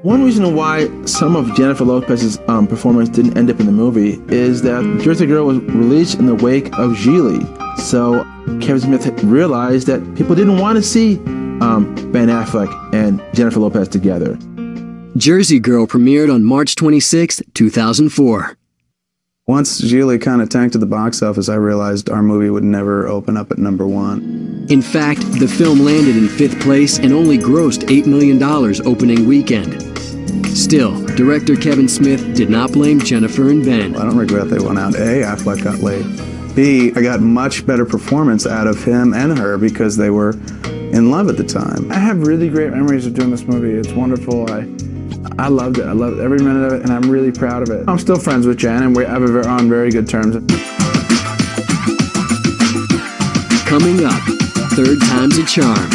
One reason why some of Jennifer Lopez's performance didn't end up in the movie is that Jersey Girl was released in the wake of Gigli. So Kevin Smith realized that people didn't want to see Ben Affleck and Jennifer Lopez together. Jersey Girl premiered on March 26, 2004. Once Gigli kind of tanked at the box office, I realized our movie would never open up at #1. In fact, the film landed in 5th place and only grossed $8 million opening weekend. Still, director Kevin Smith did not blame Jennifer and Ben. I don't regret they went out. A, Affleck got laid. B, I got much better performance out of him and her because they were in love at the time. I have really great memories of doing this movie. It's wonderful. I loved it. I loved every minute of it, and I'm really proud of it. I'm still friends with Jen, and we're on very good terms. Coming up, third time's a charm.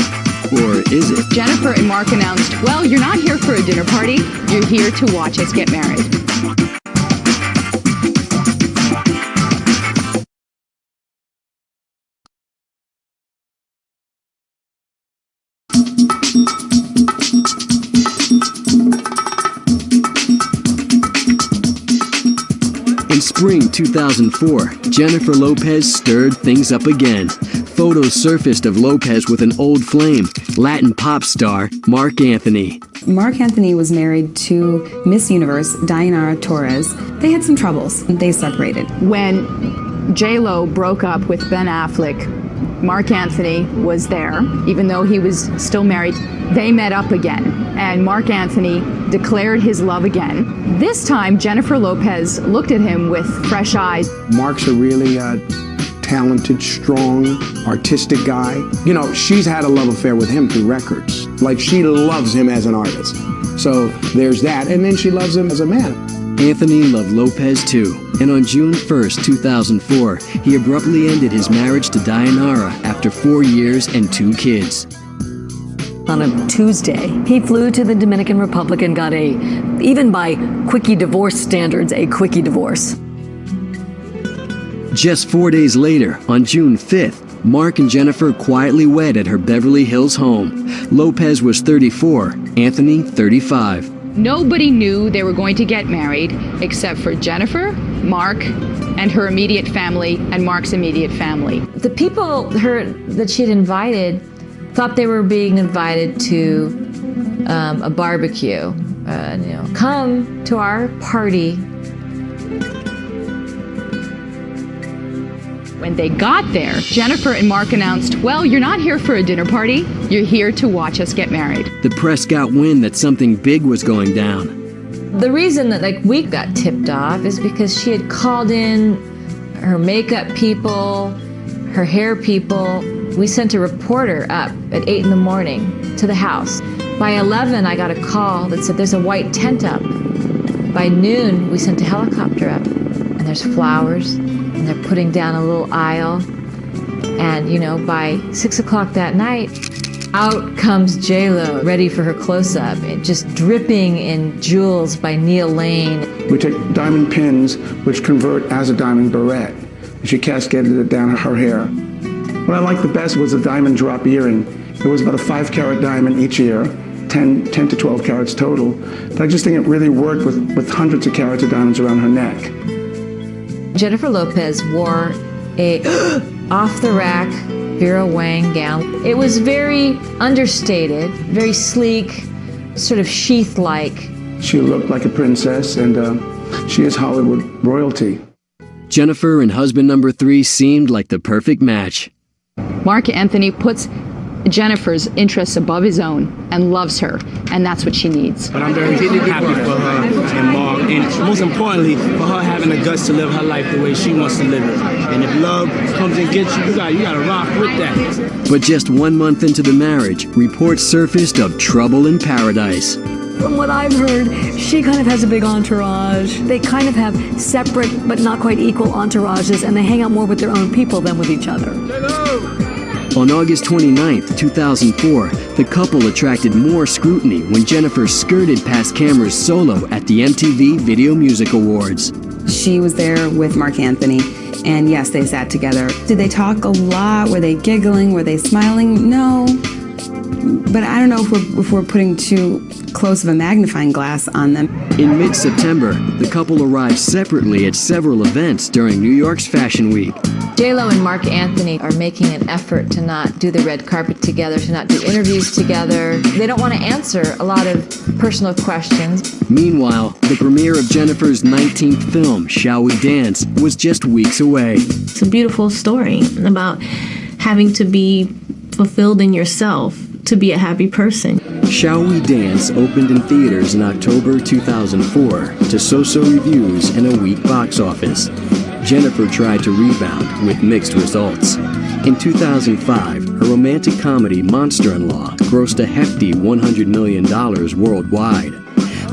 Or is it? Jennifer and Marc announced, well, you're not here for a dinner party. You're here to watch us get married. spring 2004, Jennifer Lopez stirred things up again. Photos surfaced of Lopez with an old flame, Latin pop star Marc Anthony. Marc Anthony was married to Miss Universe, Dayanara Torres. They had some troubles. They separated. When JLo broke up with Ben Affleck, Marc Anthony was there, even though he was still married. They met up again, and Marc Anthony declared his love again. This time, Jennifer Lopez looked at him with fresh eyes. Marc's a really talented, strong, artistic guy. You know, she's had a love affair with him through records. Like, she loves him as an artist. So there's that, and then she loves him as a man. Anthony loved Lopez too, and on June 1st, 2004, he abruptly ended his marriage to Dayanara after 4 years and 2 kids. On a Tuesday, he flew to the Dominican Republic and got even by quickie divorce standards, a quickie divorce. Just 4 days later, on June 5th, Marc and Jennifer quietly wed at her Beverly Hills home. Lopez was 34, Anthony 35. Nobody knew they were going to get married except for Jennifer, Marc, and her immediate family, and Marc's immediate family. The people that she had invited thought they were being invited to a barbecue. Come to our party. When they got there, Jennifer and Marc announced, well, you're not here for a dinner party, you're here to watch us get married. The press got wind that something big was going down. The reason that we got tipped off is because she had called in her makeup people, her hair people. We sent a reporter up at 8 in the morning to the house. By 11, I got a call that said there's a white tent up. By noon, we sent a helicopter up, and there's flowers, and they're putting down a little aisle. And, by 6 o'clock that night, out comes JLo, ready for her close-up, just dripping in jewels by Neil Lane. We take diamond pins, which convert as a diamond barrette. And she cascaded it down her hair. What I liked the best was a diamond drop earring. It was about a 5-carat diamond each ear, 10 to 12 carats total. But I just think it really worked with hundreds of carats of diamonds around her neck. Jennifer Lopez wore a off-the-rack Vera Wang gown. It was very understated, very sleek, sort of sheath-like. She looked like a princess, and she is Hollywood royalty. Jennifer and husband number 3 seemed like the perfect match. Marc Anthony puts Jennifer's interests above his own and loves her, and that's what she needs. But I'm very happy for her and Marc, and most importantly, for her having the guts to live her life the way she wants to live it. And if love comes and gets you, you gotta rock with that. But just 1 month into the marriage, reports surfaced of trouble in paradise. From what I've heard, she kind of has a big entourage. They kind of have separate but not quite equal entourages, and they hang out more with their own people than with each other. On August 29th, 2004, the couple attracted more scrutiny when Jennifer skirted past cameras solo at the MTV Video Music Awards. She was there with Marc Anthony, and yes, they sat together. Did they talk a lot? Were they giggling? Were they smiling? No. But I don't know if we're putting too close of a magnifying glass on them. In mid-September, the couple arrived separately at several events during New York's Fashion Week. JLo and Marc Anthony are making an effort to not do the red carpet together, to not do interviews together. They don't want to answer a lot of personal questions. Meanwhile, the premiere of Jennifer's 19th film, Shall We Dance, was just weeks away. It's a beautiful story about having to be fulfilled in yourself to be a happy person. Shall We Dance opened in theaters in October 2004 to so-so reviews and a weak box office. Jennifer tried to rebound with mixed results. In 2005, her romantic comedy Monster-in-Law grossed a hefty $100 million worldwide.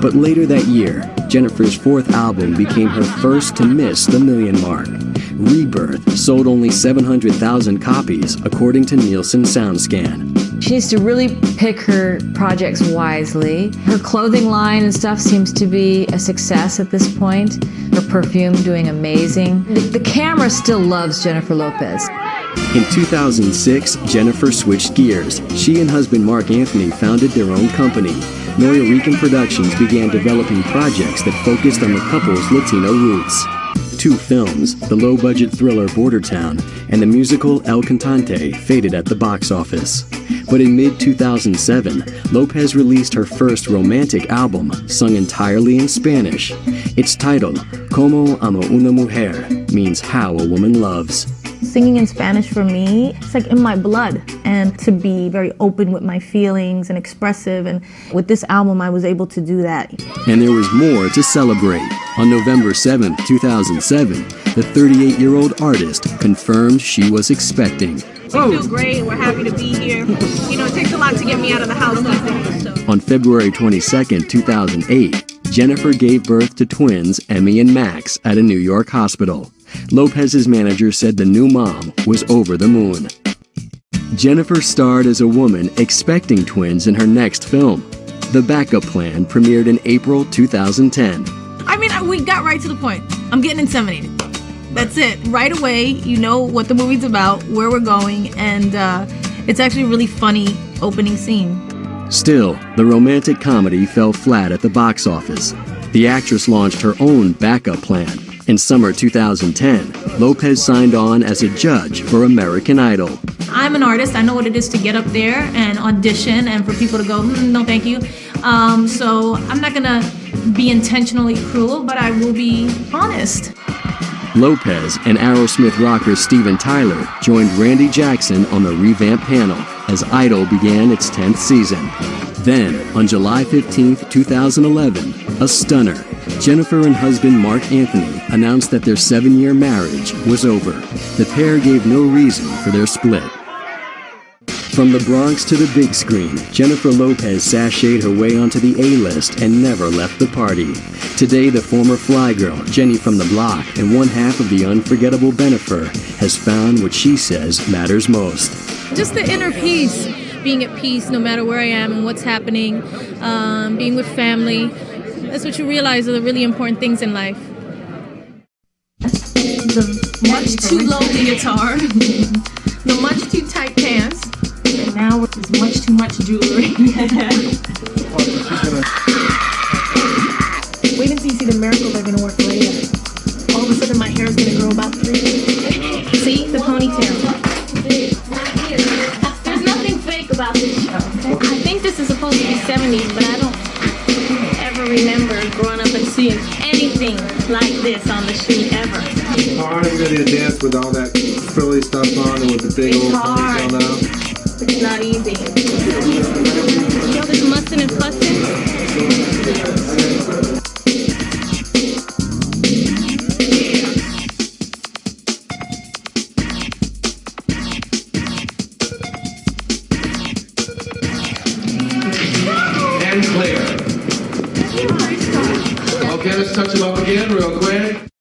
But later that year, Jennifer's 4th album became her first to miss the million mark. Rebirth sold only 700,000 copies, according to Nielsen SoundScan. She needs to really pick her projects wisely. Her clothing line and stuff seems to be a success at this point. Her perfume doing amazing. The camera still loves Jennifer Lopez. In 2006, Jennifer switched gears. She and husband Marc Anthony founded their own company. Nuyorican Productions began developing projects that focused on the couple's Latino roots. 2 films, the low-budget thriller Border Town and the musical El Cantante, faded at the box office. But in mid-2007, Lopez released her first romantic album, sung entirely in Spanish. Its title, Como Amo Una Mujer, means How a Woman Loves. Singing in Spanish for me, it's like in my blood, and to be very open with my feelings and expressive, and with this album I was able to do that. And there was more to celebrate. On November 7, 2007, the 38-year-old artist confirmed she was expecting. We feel great, we're happy to be here. You know, it takes a lot to get me out of the house these days. So. On February 22, 2008, Bennifer gave birth to twins Emmy and Max at a New York hospital. Lopez's manager said the new mom was over the moon. Bennifer starred as a woman expecting twins in her next film. The Backup Plan premiered in April 2010. I mean, we got right to the point. I'm getting inseminated. That's it. Right away, you know what the movie's about, where we're going, and it's actually a really funny opening scene. Still, the romantic comedy fell flat at the box office. The actress launched her own backup plan. In summer 2010, Lopez signed on as a judge for American Idol. I'm an artist. I know what it is to get up there and audition and for people to go, no thank you. So I'm not going to be intentionally cruel, but I will be honest. Lopez and Aerosmith rocker Steven Tyler joined Randy Jackson on the revamped panel as Idol began its 10th season. Then, on July 15, 2011, a stunner, Bennifer and husband Marc Anthony announced that their 7-year marriage was over. The pair gave no reason for their split. From the Bronx to the big screen, Bennifer Lopez sashayed her way onto the A-list and never left the party. Today, the former fly girl, Jenny from the block, and one half of the unforgettable Bennifer, has found what she says matters most. Just the inner peace, being at peace no matter where I am and what's happening, being with family. That's what you realize are the really important things in life. The much too low guitar, the much too tight pants, and now with much too much jewelry. Wait until you see the miracle they're gonna work later. All of a sudden my hair is gonna grow about 3 feet. See, the ponytail. There's nothing fake about this show. I think this is supposed to be 70s, but I don't remember growing up and seeing anything like this on the street ever. It's hard to really dance with all that frilly stuff on and with the big old ponytail now. It's not easy. You know this mussing and fussing? And clear. Okay, let's touch it up again real quick.